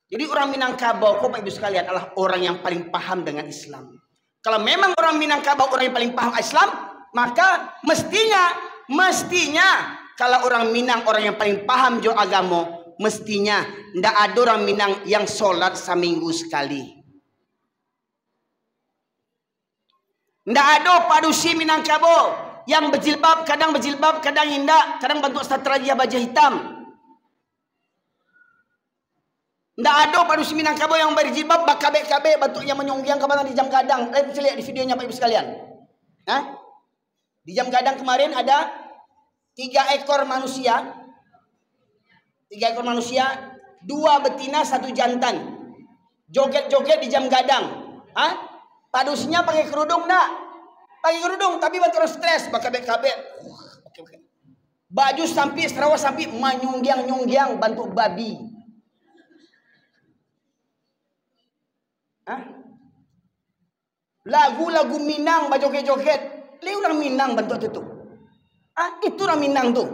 Jadi orang Minangkabau, Bapak Ibu sekalian, adalah orang yang paling paham dengan Islam. Kalau memang orang Minangkabau orang yang paling paham Islam, maka mestinya kalau orang Minang orang yang paling paham jo agama, mestinya ndak ada orang Minang yang sholat seminggu sekali. Ndak ada padusi Minangkabau yang berjilbab, kadang indah, kadang bentuk satraja baja hitam. Ndak ada padusi Minangkabau yang berjilbab bakabek-kabek bentuknya menyonggiang kepada di jam gadang. Bisa lihat di videonya Pak Ibu sekalian. Hah? Di jam gadang kemarin ada 3 ekor manusia. 3 ekor manusia, 2 betina, 1 jantan. Joget-joget di jam gadang. Hah? Padusnya pakai kerudung enggak? Pakai kerudung tapi bantu stres, bakabek-kabek. Baju sampai Sarawak sampai menyunggiang-nyunggiang bantu babi. Hah? Lagu-lagu Minang bajoget-joget. Dia orang Minang bentuk itu. Ah, itu orang Minang tuh.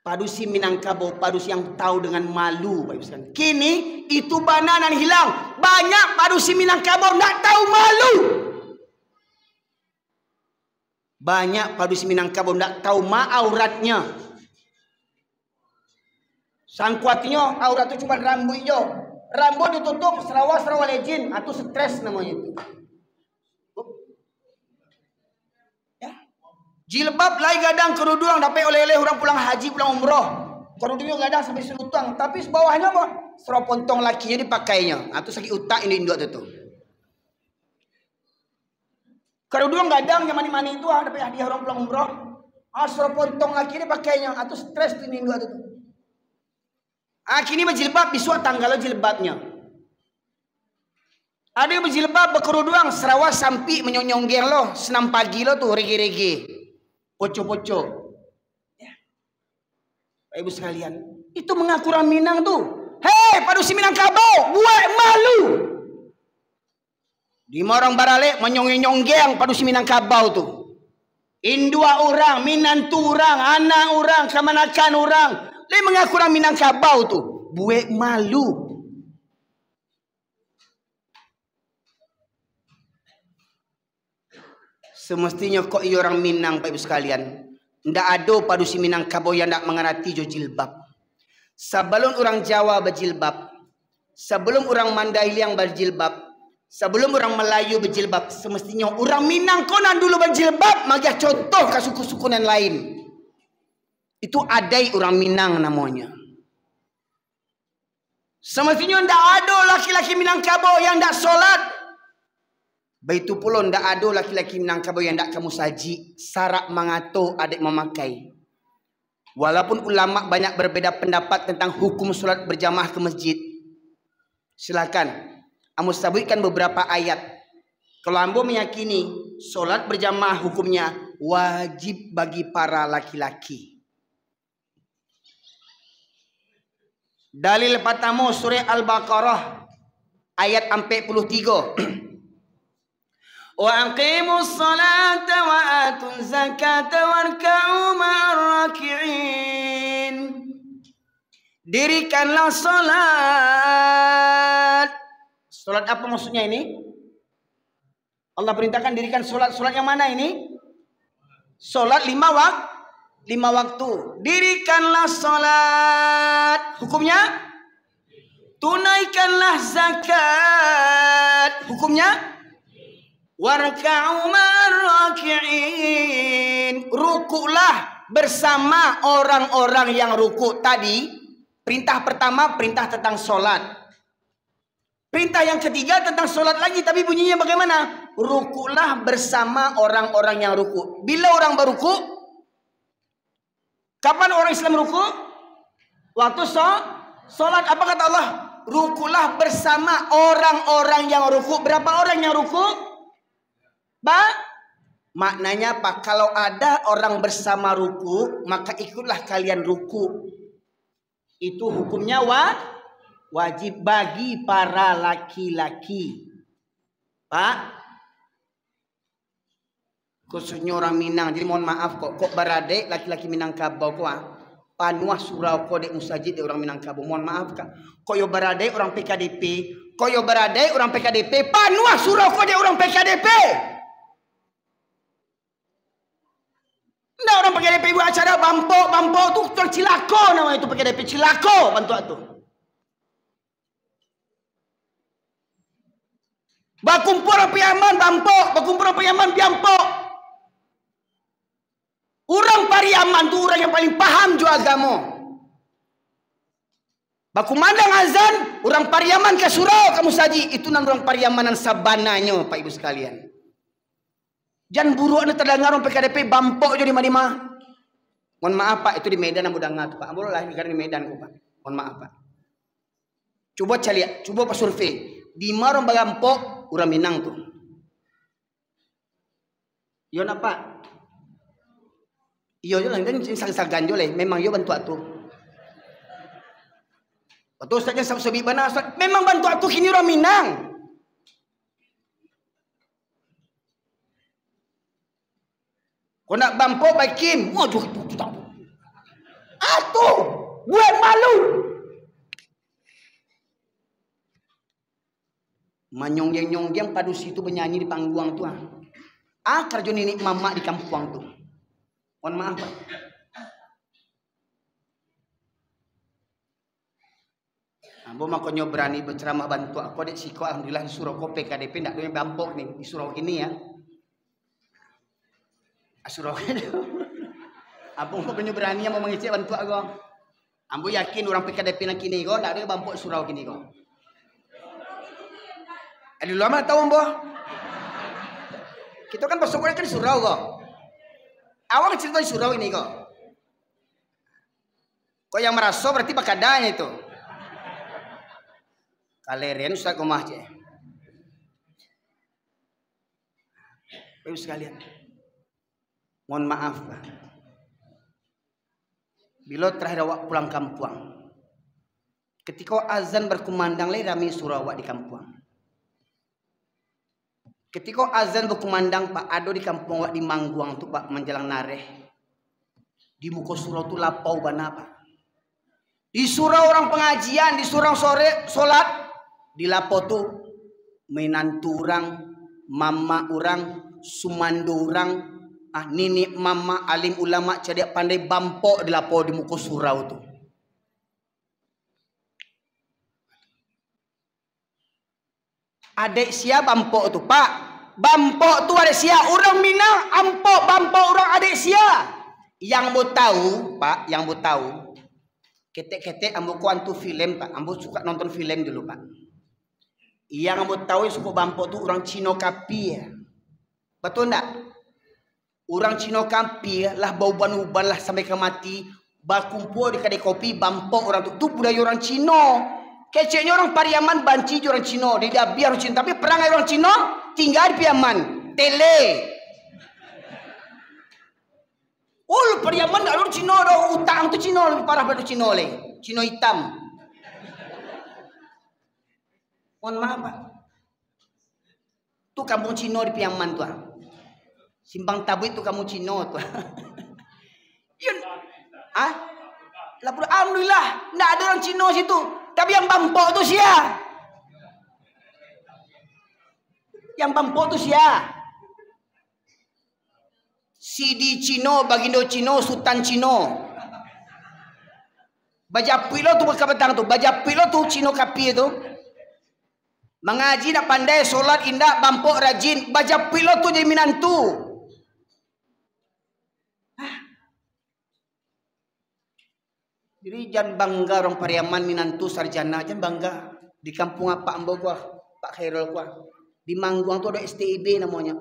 Padusi Minangkabau, padusi yang tahu dengan malu, Pak Ibu sekalian. Kini itu bananan hilang. Banyak padusi Minangkabau nggak tahu malu. Banyak padusi Minangkabau nggak tahu auratnya. Sangkuatnya aurat itu cuma rambut hijau. Rambut ditutup Sarawak legend atau stres namanya itu. Jilbab lai gadang kerudung dapat oleh-oleh orang pulang haji pulang umroh. Kerudungnya gadang sampai selutang, tapi bawahnya apa? Seropontong lakinya dipakainya. Atau sakit utak ini dua tu. Kerudung gadang yang mani-mani itu dapat hadiah orang pulang umroh. Seropontong lakinya dipakainya. Atau stres ini dua tu. Kini berjilbab bisuak tanggal jilbabnya. Ada yang berjilbab berkerudung Sarawak sampai menyonggeng loh, senam pagi lo tuh rege-rege. Poco-poco. Ya. Pak Ibu sekalian, itu mengaku orang Minang tuh. Hei, padusi Minangkabau, buat malu. Di orang Barale menyonggeng padusi Minangkabau tuh. Indua orang, minantu orang, anak orang, kamanakan orang. Lain mengaku orang Minangkabau tu. Buat malu. Semestinya kok ia orang Minang, Pak Ibu sekalian. Ndak ada pada si Minangkabau yang ndak mengerti jo jilbab. Sebelum orang Jawa berjilbab, sebelum orang Mandailing berjilbab, sebelum orang Melayu berjilbab, semestinya orang Minang konan dulu berjilbab, maka contoh ke suku-suku yang lain. Itu adai orang Minang namanya. Semestinya ndak ada laki-laki Minangkabau yang ndak solat. Baitu pula ndak ada laki-laki Minangkabau yang ndak kamu saji sarak mengatur adik memakai. Walaupun ulama banyak berbeda pendapat tentang hukum solat berjamaah ke masjid. Silakan. Ambo sebutkan beberapa ayat. Kalau ambo meyakini solat berjamaah hukumnya wajib bagi para laki-laki. Dalil pertama surah Al-Baqarah ayat 43. Wa aqimus salata wa atuz zakata warka'u ma'ar raki'in. Dirikanlah salat. Salat apa maksudnya ini? Allah perintahkan dirikan salat. Salat yang mana ini? Salat 5 waktu. Dirikanlah salat. Hukumnya? Tunaikanlah zakat. Hukumnya? Warka'u ma'ar raki'in. Rukuklah bersama orang-orang yang rukuk. Tadi perintah pertama perintah tentang solat. Perintah yang ketiga tentang solat lagi, tapi bunyinya bagaimana? Rukuklah bersama orang-orang yang rukuk. Bila orang berukuk? Kapan orang Islam rukuk? Waktu solat. Apa kata Allah? Rukuklah bersama orang-orang yang rukuk. Berapa orang yang rukuk? Maknanya apa? Kalau ada orang bersama ruku, maka ikutlah kalian ruku. Itu hukumnya wajib bagi para laki-laki. Pak, khususnya orang Minang. Jadi mohon maaf kok berade laki-laki Minangkabau kok panuah surau kok dek musajid de orang Minangkabau. Mohon maaf kak. Kok yo berade orang PKDP, kok yo berade orang PKDP, panuah surau kok dek orang PKDP. Nggak orang PKDP buat acara bampok tu tukang cilako namanya itu PKDP cilako bantu tu. Bakumpul orang Pariaman bampok, bakumpul orang Pariaman biampok. Orang Pariaman tu orang yang paling paham juga agama. Bakumandang azan, orang Pariaman ke surau kamu saji itu nan orang Pariamanan sabananya Pak Ibu sekalian. Jangan buruk ni terdengar orang PKDP bampok je di mana-mana. Mohon maaf Pak, itu di Medan yang budang tu Pak. Boleh lah di Medan Pak. Mohon maaf Pak. Coba cari, coba Pak survei. Di mana orang bampok, orang Minang tu. Yo nak Pak. Iyo je lah, kan sang-sagan je lah. Memang yo bantu tu. Waktu Ustaznya sabi bana, memang bantu tu kini orang Minang. Kau nak bampok baikin, waduh tu tak. Atuh, buat malu. Manyongyang-nyongyang padu situ bernyanyi di panggung tu kerja nenek mama di kampung tu. Mohon maaf Pak. Ambo makanya berani berceramah bantu aku dek siko alhamdulillah di surau ko PKDP ndak punya bampok nih di surau ini ya. Surau ini. Ambo makanya berani mau mengisi bantu aku. Ambo yakin orang PKDP nak kini ko ndak ada bampok surau kini ko. Ada lama tahu Ambo. Kita kan besok kan di surau ko. Awang cerita di surau ini kok. Kok yang merasa berarti bakadanya itu. Kalerian Ustaz Komah je. Bapak sekalian. Mohon maaf Pak. Bila terakhir awak pulang kampung. Ketika azan berkumandang le rami surau awak di kampung. Ketika azan berkumandang Pak, ada di kampung Wak di Mangguang tuh Pak, menjelang nareh. Di muka surau tuh lapau bana Pak. Di surau orang pengajian, di surau sore solat, di lapau tuh menantu orang, mama orang, sumando orang, nini mama alim ulama cerdik pandai bampok di lapau di muka surau tuh. Adek sia bampok tuh Pak. Bampok tuh adek sia. Orang Minang ampok bampok orang adek sia. Yang mau tahu Pak, yang mau tahu. Ketek-ketek ambo kuantu film Pak. Ambo suka nonton film dulu Pak. Yang ambo tahu suku bampok tuh orang Cino Kapi ya. Betul enggak? Orang Cino Kapi lah bau-ban-uban lah sampai ke mati. Bakumpul di kedai kopi bampok orang tuh. Itu budaya orang Cino. Keceknya orang Pariaman banci orang Cino, di Dabi orang Cino, tapi perangai orang Cino tinggal di Pariaman, tele. Pariaman ada orang Cino, ada utang tu Cino lebih parah pada Cino le, Cino hitam. Mohon maaf Pak, tu kampung Cino di Pariaman tu, Simpang Tabu itu kampung Cino tu. Alhamdulillah, tidak ada orang Cino situ. Tapi yang bampok tu sia. Yang bampok tu sia. Sidi Cino, Bagindo Cino, Sultan Cino. Bajapilo tu berkabetang tu. Bajapilo tu Cino Kapi tu. Mengaji nak pandai, solat indah, bampok rajin. Bajapilo tu jadi minantu. Jadi jangan bangga orang Pariaman minantu sarjana, jangan bangga. Di kampung apa ambo gua, Pak Khairul gua. Di Mangguang tu ada STIB namanya.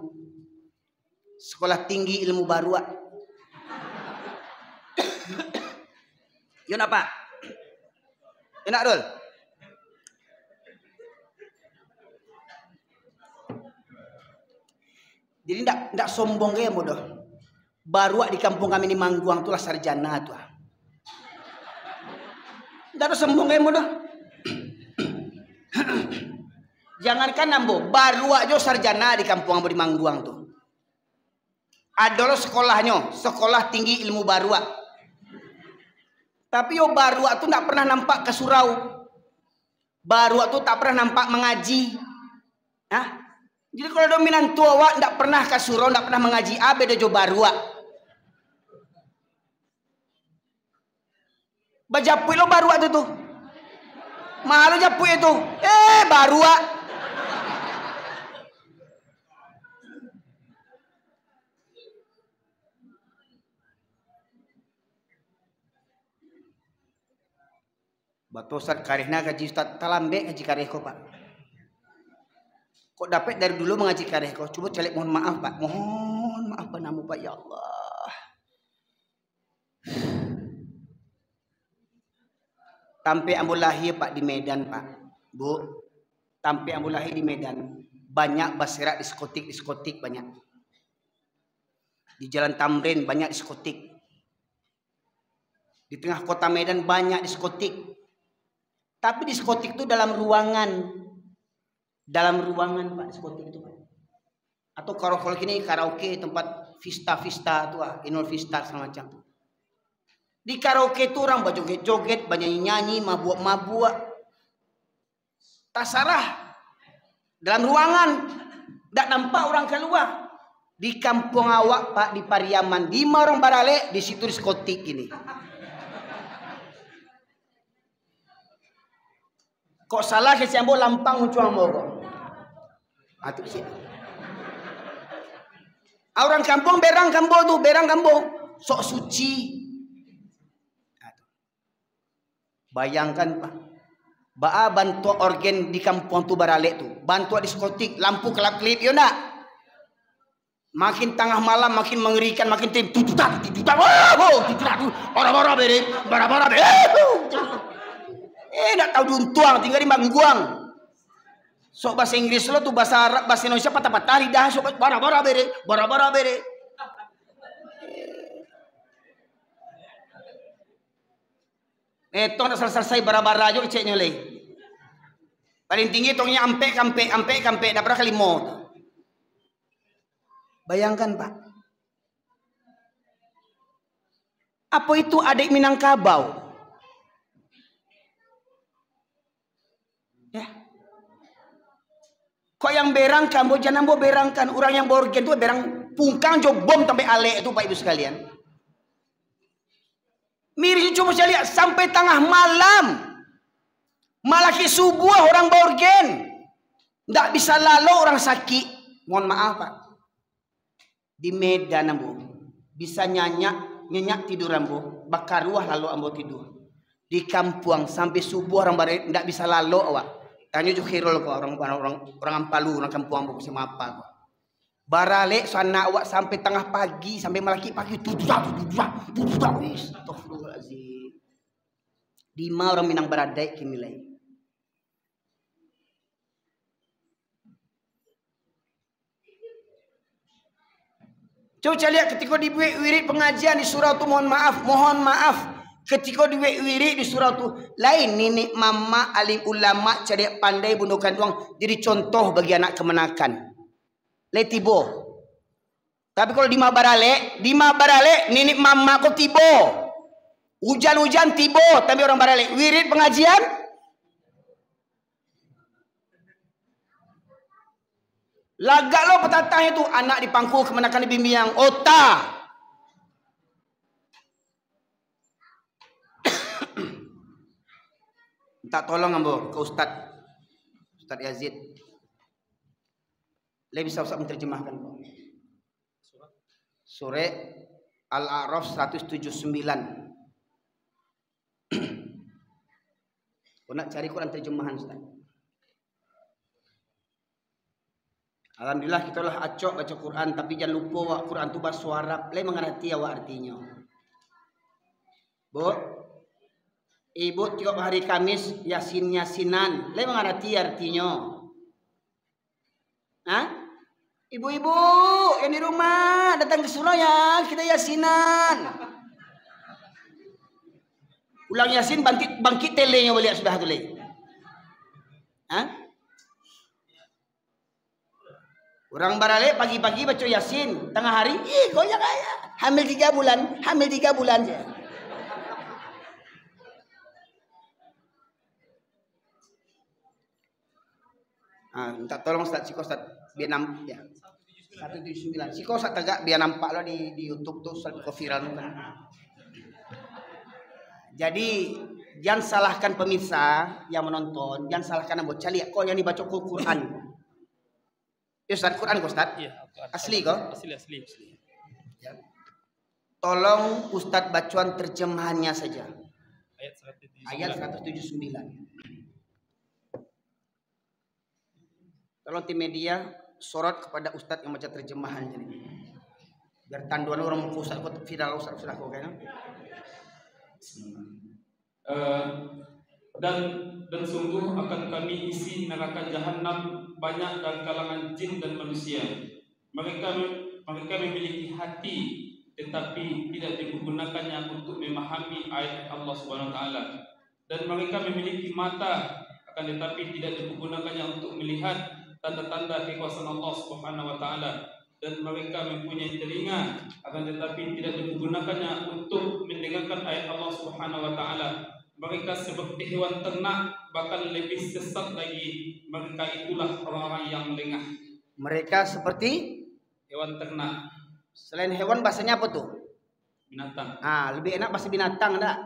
Sekolah Tinggi Ilmu Baru. Yo nak Pak? Enak Dul? Jadi ndak sombong kayak bodoh. Baru di kampung kami di Mangguang tu lah sarjana tu. Tidak sombong kayak mudah. Jangankan nambo, baru aja sarjana di kampung ambo di Mangguang tuh. Adalah sekolahnya, sekolah tinggi ilmu baru. Tapi yo baru tuh tidak pernah nampak ke surau. Baru tuh tak pernah nampak mengaji. Jadi kalau dominan tua wak tidak pernah ke surau, tidak pernah mengaji. Beda jo baru. Bajapui lo baru ada tuh. Malu japui itu. Baru. Batosan karehna gaji Ustaz talambe ngaji kareh ko Pak. Kok dapat dari dulu mengaji kareh ko? Coba celek mohon maaf Pak. Mohon maaf panamu Pak ya Allah. Tampe ambo lahir Pak di Medan Pak, Bu. Tampe ambo lahir di Medan. Banyak baserak diskotik banyak. Di Jalan Tamrin banyak diskotik. Di tengah kota Medan banyak diskotik. Tapi diskotik itu dalam ruangan. Dalam ruangan Pak diskotik itu Pak. Atau kalau ini karaoke tempat vista tuh, Inul Vista semacam. Di karaoke itu orang berjoget-joget, nyanyi, mabuk-mabuk. Tak salah. Dalam ruangan. Tak nampak orang keluar. Di kampung awak Pak, di Pariaman. Di Marong Barale, di situ diskotik ini. Kok salah ke siambo lampang uncuang moro. Itu sih. Orang kampung berang kambo tuh, berang kambo. Sok suci. Bayangkan Pak, bantu organ di kampung tu Barale tu, bantu diskotik, lampu kelap-kelip, yo nak. Makin tengah malam makin mengerikan, makin tututak, bara-bara bere. Nak tahu duntuang, tinggal di Mangguang. Sok bahasa Inggris lo tuh bahasa Arab, bahasa Indonesia patah-patah lidah, sok bara-bara bere. Tong nak selesai bara-bara aja keceknya le. Paling tinggi tongnya ampe kampe dah berapa kali mau. Bayangkan Pak. Apa itu adik Minangkabau? Ya. Kok yang berangkan, jangan mau berangkan. Orang yang borgen itu berang pungkang jo bom sampai ale itu Pak Ibu sekalian. Miris cuma saya lihat sampai tengah malam. Malaki subuh orang borgen. Nggak bisa lalu orang sakit. Mohon maaf Pak. Di Medan ambo bisa nyenyak tidur ambo, bakar ruah lalu ambo tidur. Di kampung sampai subuh orang bare ndak bisa lalu awak. Tanya jo khirul kok orang Ampalu, orang kampung ambo sama apa kok. Barale sana awak sampai tengah pagi sampai malaki pagi tujuh wis. Astagfirullahalazim. 5 orang Minang Baradai kinilai. Coba lihat ketika di wirid pengajian di surau itu mohon maaf. Ketika di wirid di surau itu lain nenek mama alim ulama cerdik pandai bundukan uang jadi contoh bagi anak kemenakan. Letibo. Tapi kalau di Mabarale nenek mama kok tibo. Hujan-hujan tibo tapi orang Barale wirid pengajian lagak lo petatah itu anak dipangku kemenakan di bimbing ota. Minta tolong ambo ke Ustaz Yazid. Le bisa Ustaz menerjemahkan kok. Surah Al-A'raf 179. Kau nak cari Quran terjemahan Ustaz. Alhamdulillah kita lah acok baca Quran tapi jangan lupa wak Quran tu bahasa Arab. Lai mengerti awak artinya. Bu, ibu tiap hari Kamis yasinan. Lai mengerti artinya. Hah? Ibu-ibu yang di rumah datang ke surau ya kita yasinan. Ulang yasin bangkit telenya balik sudah tu lai. Hah? Orang Barale pagi-pagi baca Yasin, tengah hari, goyang ayah. Hamil 3 bulan. Minta tolong Ustaz Siko Ustaz biar nampak ya. 179. Siko Ustaz tegak biar nampak lo di YouTube tuh Ustaz Siko viral kan. Jadi jangan salahkan pemirsa yang menonton, jangan salahkan ambo cali kok yang dibaca Quran. Ya Ustaz, Quran kok Ustaz? Iya, asli kok? Asli. Ya. Tolong Ustaz bacaan terjemahannya saja. Ayat 179. Tolong tim media sorot kepada Ustaz yang baca terjemahannya ini. Biar tanduan orang muka Ustaz kok viral Ustaz sudah kok kan? Dan sungguh akan kami isi neraka jahanam banyak dari kalangan jin dan manusia. Mereka memiliki hati tetapi tidak digunakannya untuk memahami ayat Allah Subhanahu wa taala. Dan mereka memiliki mata akan tetapi tidak digunakannya untuk melihat tanda-tanda kekuasaan Allah Subhanahu wa taala. Dan mereka mempunyai telinga akan tetapi tidak digunakannya untuk mendengarkan ayat Allah Subhanahu wa taala. Mereka seperti hewan ternak, bahkan lebih sesat lagi. Mereka itulah orang-orang yang lengah. Mereka seperti hewan ternak. Selain hewan bahasanya apa tuh? Binatang. Lebih enak bahasa binatang enggak?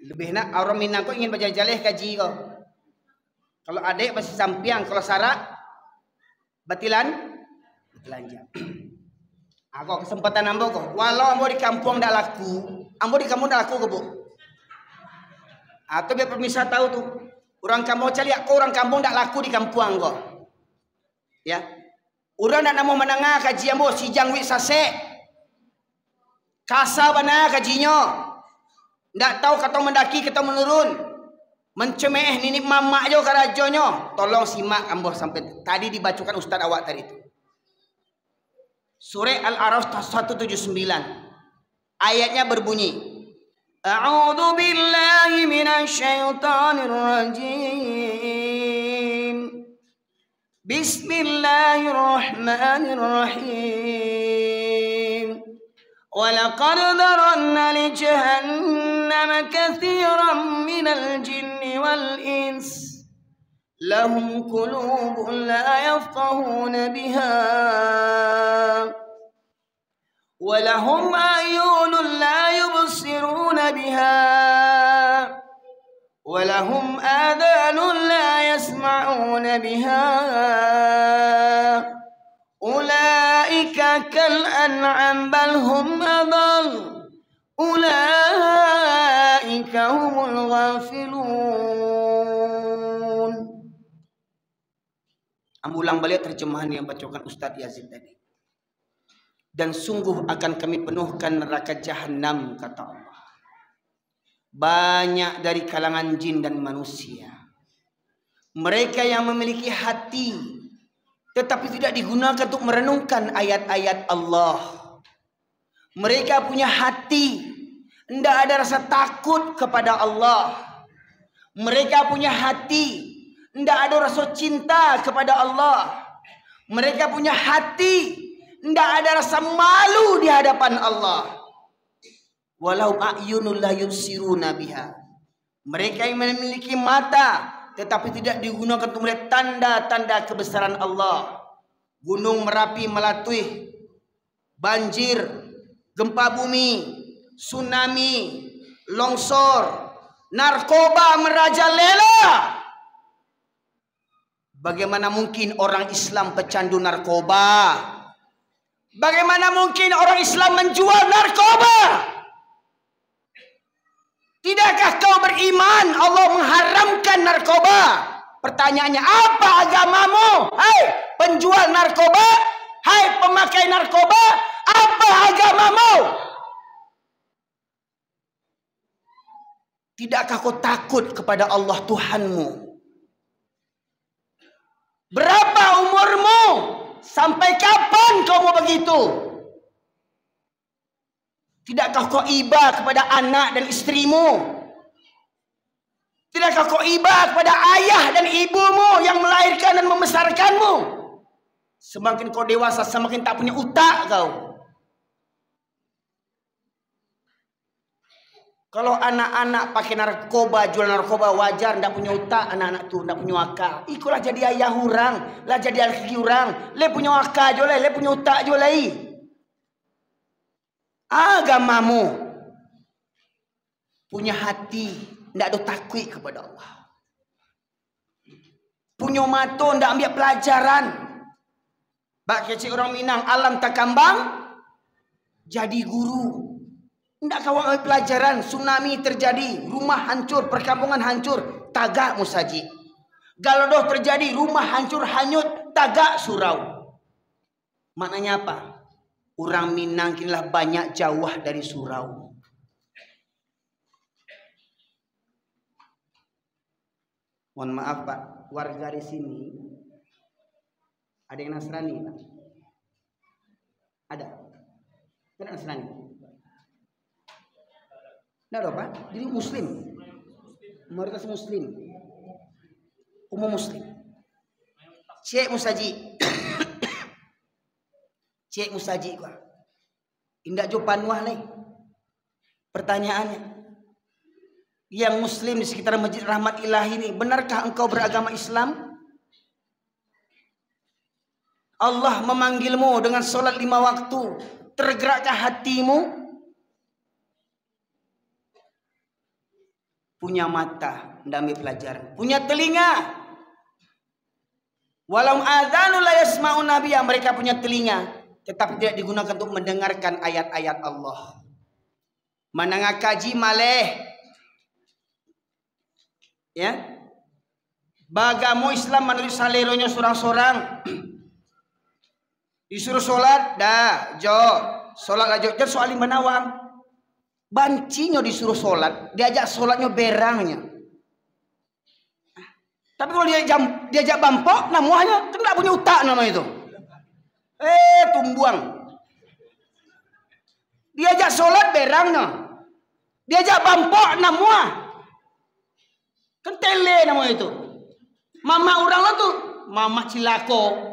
Lebih enak orang Minang kok ingin baca jaleh kaji kok. Kalau adik bahasa sampiang, kalau Sarah batilan jam. Aku kesempatan ambo kok. Walau ambo di kampung ndak laku. Ambo di kampung dah laku ke bu. Atau biar pemirsa tahu tuh. Orang kampung cari aku orang kampung dah laku di kampung kok. Ya. Orang dah namo menengah kaji ambo si jangwit sase. Kasa bana kajinya. Ndak tahu kata mendaki kata menurun. Mencemeh nini mama jo karajonyo. Tolong simak ambo sampai tadi dibacakan ustaz awak tadi itu. Surah Al-A'raf 179. Ayatnya berbunyi, A'udzu billahi minasyaitonir rajim. Bismillahirrahmanirrahim. Walaqad dharanna li jahannama katsiran minal jinni wal ins. Lahum qulubun la yafqahuna biha. Walahum a'yunun la yubsiruna biha. Walahum adhanun la yasma'una biha. Ulaika kal an'am bal hum adall. Ulaika humul ghafilun. Ulang balik terjemahan yang bacakan Ustaz Yazid tadi. Dan sungguh akan kami penuhkan neraka jahanam, kata Allah, banyak dari kalangan jin dan manusia. Mereka yang memiliki hati tetapi tidak digunakan untuk merenungkan ayat-ayat Allah. Mereka punya hati, tidak ada rasa takut kepada Allah. Mereka punya hati, tidak ada rasa cinta kepada Allah. Mereka punya hati, tidak ada rasa malu di hadapan Allah. Walau a'yunul la yubsiruna biha. Mereka yang memiliki mata tetapi tidak digunakan untuk melihat tanda-tanda kebesaran Allah. Gunung Merapi melatih, banjir, gempa bumi, tsunami, longsor, narkoba merajalela. Bagaimana mungkin orang Islam pecandu narkoba? Bagaimana mungkin orang Islam menjual narkoba? Tidakkah kau beriman Allah mengharamkan narkoba? Pertanyaannya, apa agamamu? Hai penjual narkoba, hai pemakai narkoba, apa agamamu? Tidakkah kau takut kepada Allah Tuhanmu? Berapa umurmu? Sampai kapan kau mau begitu? Tidakkah kau iba kepada anak dan istrimu? Tidakkah kau iba kepada ayah dan ibumu yang melahirkan dan membesarkanmu? Semakin kau dewasa, semakin tak punya utak kau. Kalau anak-anak pakai narkoba, jual narkoba, wajar, tidak punya utak anak-anak tu, tidak punya akal. Ikulah jadi ayah orang, lah jadi laki orang. Le punya akal je, le punya utak je lai. Agamamu punya hati, tidak ada takut kepada Allah. Punya mata, tidak ambil pelajaran. Bak kecil orang Minang, alam tak kambang, jadi guru. Tidak kau ambil pelajaran. Tsunami terjadi, rumah hancur, perkampungan hancur, tagak musaji. Galodoh terjadi, rumah hancur, hanyut, tagak surau. Maknanya apa? Orang Minang kinilah banyak jauh dari surau. Mohon maaf Pak, warga di sini ada yang Nasrani Pak? Ada? Ada Nasrani? Tidak ada Pak? Jadi Muslim, mayoritas Muslim, umum Muslim. Cek Musaji. Cek Musaji gua. Indak jo panuah nih. Pertanyaannya, yang Muslim di sekitar Masjid Rahmat Ilahi ini, benarkah engkau beragama Islam? Allah memanggilmu dengan solat 5 waktu. Tergerakkah hatimu? Punya mata, tidak ambil pelajaran. Punya telinga. Walau adzanu la yasma'un nabiyya, mereka punya telinga tetapi tidak digunakan untuk mendengarkan ayat-ayat Allah. Mananga kaji maleh. Ya. Bagamu Islam menulis saleronya sorang-sorang. Disuruh solat, dah, jo. Solat aja, jadi soal Manawam. Bancinya disuruh solat, diajak solatnya berangnya. Tapi kalau diajak bampok, namanya kan tidak punya utak nama itu. Tumbuang. Diajak solat berangnya. Diajak bampok namanya. Kan tele nama itu. Mama orang lah tuh Mama cilako.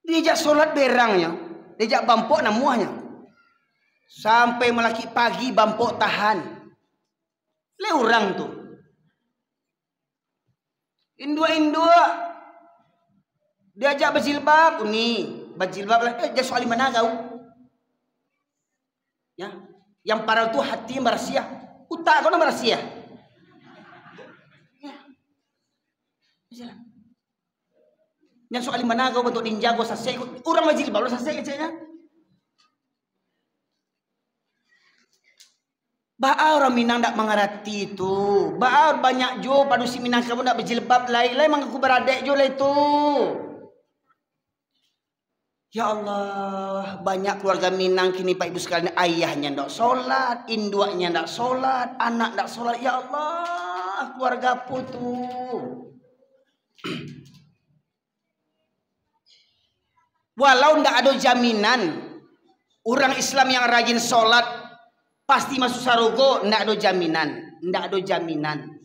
Diajak solat berangnya, diajak bampok namuahnya. Sampai melaki pagi bampok tahan. Le orang tu. Indua diajak berjilbab, berjilbab lah. Dia soal mana kau? Ya, yang parah tu hati yang berasiah, utak kau nak berasiah. Ya, yang soal mana kau bentuk ninja kau sasek, orang berjilbab lo sasek kecilnya. Baar orang Minang tak mengerti itu. Baar banyak jo padusi Minang kamu tak berjilbab lain mengaku beradik jo lah itu. Ya Allah, banyak keluarga Minang kini Pak Ibu sekalian, ayahnya tak solat, induaknya tak solat, anak tak solat. Ya Allah, keluarga putu. Walau tak ada jaminan orang Islam yang rajin solat pasti masuk sarogo, ndak ada jaminan, ndak ada jaminan.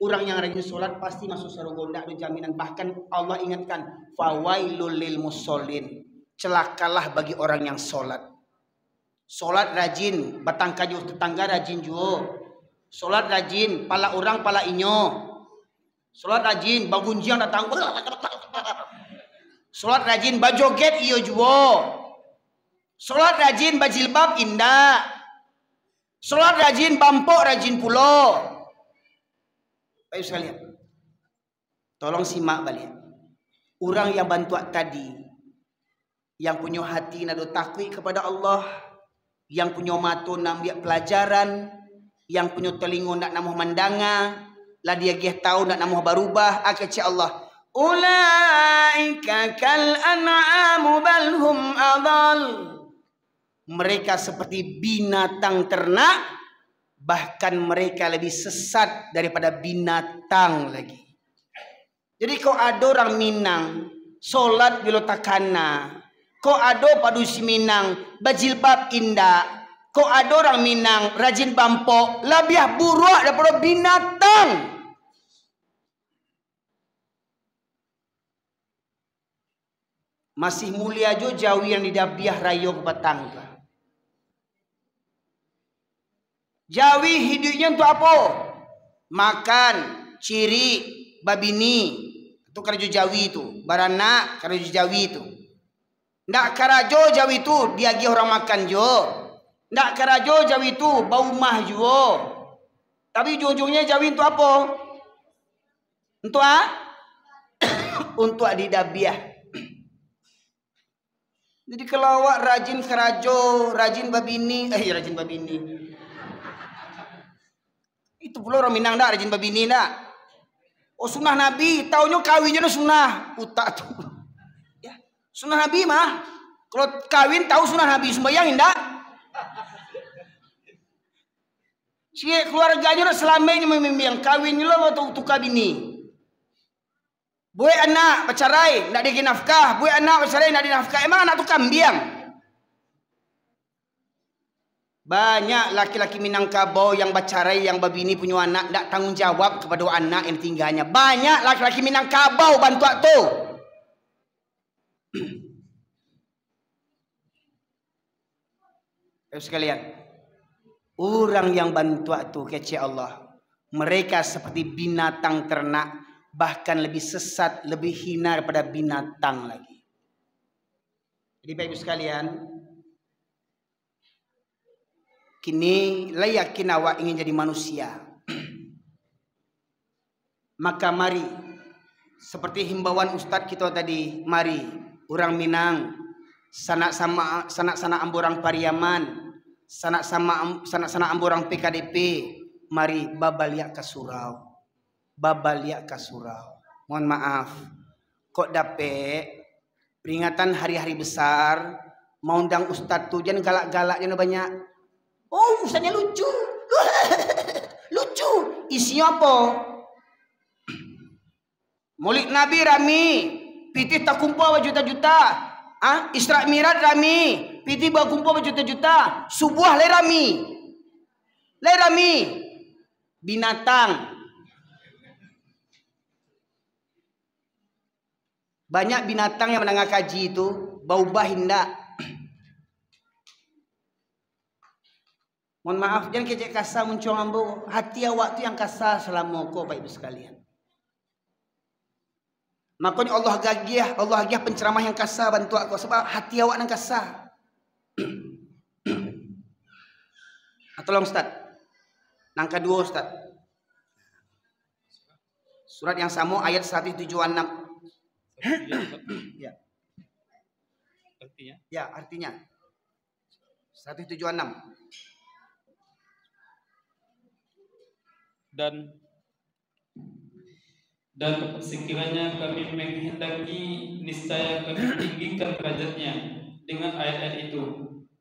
Orang yang rajin solat pasti masuk sarogo, ndak ada jaminan. Bahkan Allah ingatkan, fawailul lil musallin, celakalah bagi orang yang solat. Solat rajin, batang kayu tetangga rajin juga. Solat rajin, pala orang pala inyo. Solat rajin, bagunjiang datang. Solat rajin, bajoget iyo juga. Solat rajin, bajilbab indah. Solat rajin, bampok rajin pulo. Baik sekalian, tolong simak balik. Orang yang bantu tadi, yang punya hati nak takwi kepada Allah, yang punya mata nak ambil pelajaran, yang punya telinga nak namuh mandanga, lah dia tahu nak namuh berubah. Akecik Allah, ulaika kal an'amu bal hum adall. Mereka seperti binatang ternak, bahkan mereka lebih sesat daripada binatang lagi. Jadi kau ada orang Minang solat bilo takana, kau ada padusi Minang bajilbab indah, kau ada orang Minang rajin bampok, lebih buruk daripada binatang. Masih mulia jo jawi yang didabiah rayo ke batangga. Jawi hidupnya untuk apa? Makan, ciri, babini. Itu karajo Jawi itu. Baranak, karajo Jawi itu. Ndak karajo Jawi itu diagi orang makan jo. Ndak karajo Jawi itu bau mah jo. Tapi ujung-ujungnya Jawi itu apa? Untuk apa? Untuk didabiah. Jadi kalau awak rajin karajo, rajin babini, rajin babini. Itu pula orang Minang dah rajin babini dah. Oh sunnah Nabi, taunya kawinnya sunnah. Utak tu. Ya, sunnah Nabi mah. Kalau kawin tahu sunnah Nabi, sembahyang indah. Cik keluarganya dah selama ini membimbing kawinnya lah waktu tukar bini. Boy anak bercerai, nak dibagi nafkah. Boy anak bercerai, nak dinafkah. Emang anak tu kambiang. Banyak laki-laki Minangkabau yang bercerai, yang berbini punya anak, tak tanggung jawab kepada anak yang tinggalnya. Banyak laki-laki Minangkabau bantu tu. Sekalian, orang yang bantu tu kecil Allah, mereka seperti binatang ternak, bahkan lebih sesat, lebih hina daripada binatang lagi. Jadi Bapak Ibu sekalian, kini layakin awak ingin jadi manusia. Maka mari, seperti himbauan Ustadz kita tadi, mari orang Minang, sanak-sana amborang Pariaman, sanak-sana amborang PKDP, mari babaliak ke surau. Babaliak ke surau. Mohon maaf, kok dapet peringatan hari-hari besar, mau undang Ustadz tu jangan galak-galaknya banyak. Oh, ustaznya lucu. Lucu. Isinya apa? Maulid Nabi rami. Pitih tak kumpul berjuta-juta. Isra Mi'raj rami. Pitih berkumpul berjuta-juta. Subuh le rami. Le rami. Binatang. Banyak binatang yang mendengar kaji itu bau bah hindak. Mohon maaf, jangan kecek kasar muncul ambo. Hati awak tu yang kasar selama kau Bapak Ibu sekalian. Makanya Allah gagiah penceramah yang kasar bantu aku sebab hati awak yang kasar. Tolong Ustaz. Yang kedua Ustaz. Surat yang sama ayat 176. Ya. Artinya? Ya, artinya 176. Dan sekiranya kami menghendaki, niscaya kami tinggikan derajatnya dengan ayat-ayat itu.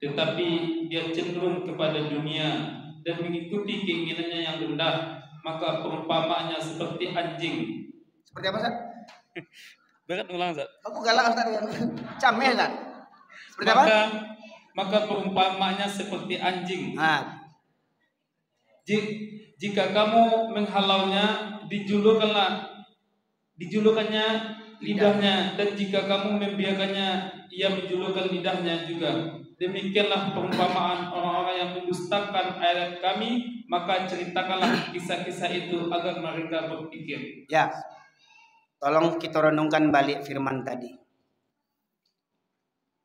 Tetapi dia cenderung kepada dunia dan mengikuti keinginannya yang rendah, maka perumpamaannya seperti anjing. Seperti apa Ustaz? Berat ulang Ustaz. Aku galak Ustaz. Camel Ustaz. Seperti apa? Maka perumpamaannya seperti anjing. Jika kamu menghalaunya, dijulukannya lidahnya, dan jika kamu membiarkannya, ia menjulurkan lidahnya juga. Demikianlah perumpamaan orang-orang yang mendustakan ayat kami, maka ceritakanlah kisah-kisah itu agar mereka berpikir. Ya, tolong kita renungkan balik firman tadi.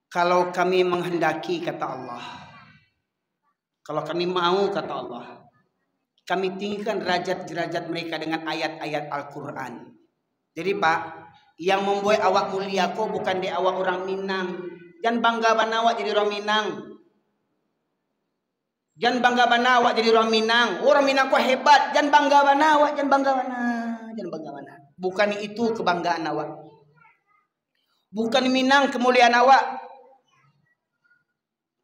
Kalau kami menghendaki, kata Allah, kalau kami mau, kata Allah, kami tinggikan derajat-derajat mereka dengan ayat-ayat Al-Quran. Jadi Pak, yang membuat awak mulia kok bukan di awak orang Minang. Jangan bangga bana awak jadi orang Minang. Jangan bangga bana awak jadi orang Minang. Orang Minang kok hebat. Jangan bangga bana awak, jangan bangga bana. Jangan bangga bana. Bukan itu kebanggaan awak. Bukan Minang kemuliaan awak.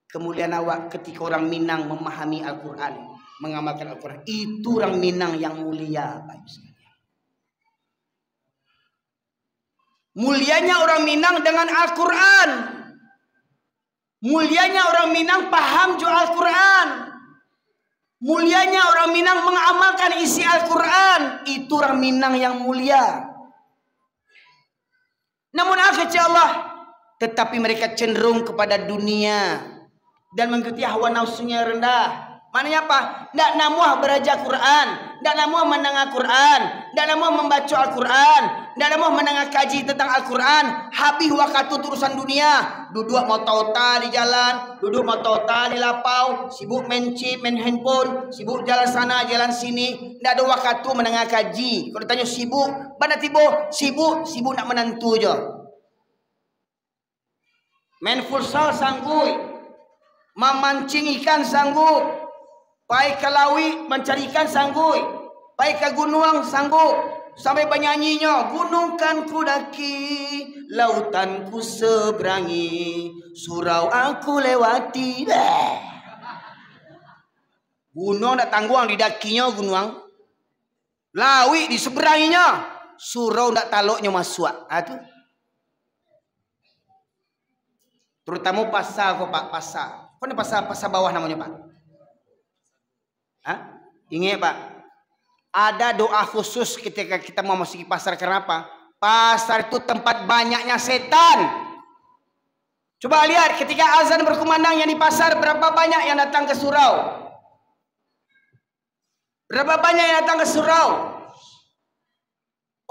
Kemuliaan awak ketika orang Minang memahami Al-Quran, mengamalkan Al-Quran. Itu orang Minang yang mulia, Pak. Mulianya orang Minang dengan Al-Quran. Mulianya orang Minang paham juga Al-Quran. Mulianya orang Minang mengamalkan isi Al-Quran. Itu orang Minang yang mulia. Namun akhirnya Allah, tetapi mereka cenderung kepada dunia dan mengikuti hawa nafsunya rendah. Maknanya apa? Tidak namuah belajar Quran, tidak namuah mendengar Quran, tidak namuah membaca Al-Quran, tidak namuah mendengar kaji tentang Al-Quran. Habis waktu urusan dunia, duduk motota di jalan, duduk motota di lapau, sibuk main chip, main handphone, sibuk jalan sana jalan sini, tidak ada waktu mendengar kaji. Kalau ditanya sibuk, mana tiba sibuk nak menentu je. Main futsal sanggup, memancing ikan sanggup, pai ke lawi mencari ikan sanggup, pai ke gunung sanggup, sampai bernyanyinya, gunung kan ku daki, lautan ku seberangi, surau aku lewati. Gunung nak tangguang didakinya gunung, lawi di seberanginya, surau nak taluknya masuk. Itu terutama pasar kok Pak, pasar. Kok ini pasar bawah namanya Pak? Hah? Ingat Pak, ada doa khusus ketika kita mau masuk pasar. Kenapa? Pasar itu tempat banyaknya setan. Coba lihat ketika azan berkumandang yang di pasar, berapa banyak yang datang ke surau? Berapa banyak yang datang ke surau?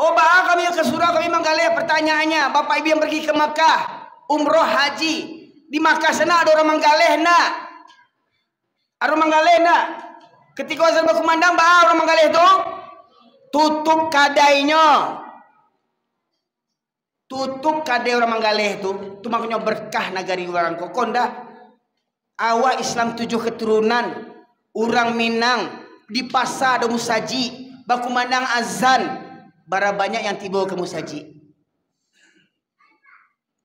Oh Pak, kami ke surau, kami menggalih. Pertanyaannya, Bapak Ibu yang pergi ke Makkah, umroh haji, di Makkah sana ada orang menggalih enggak? Ada orang menggalih enggak? Ketika azan berkumandang, orang menggalih itu tutup kadainya. Tutup kadai orang menggalih itu makanya berkah negari orang kokonda. Awak Islam 7 keturunan, orang Minang di pasar ada musaji, berkumandang azan, bara banyak yang tiba ke musaji.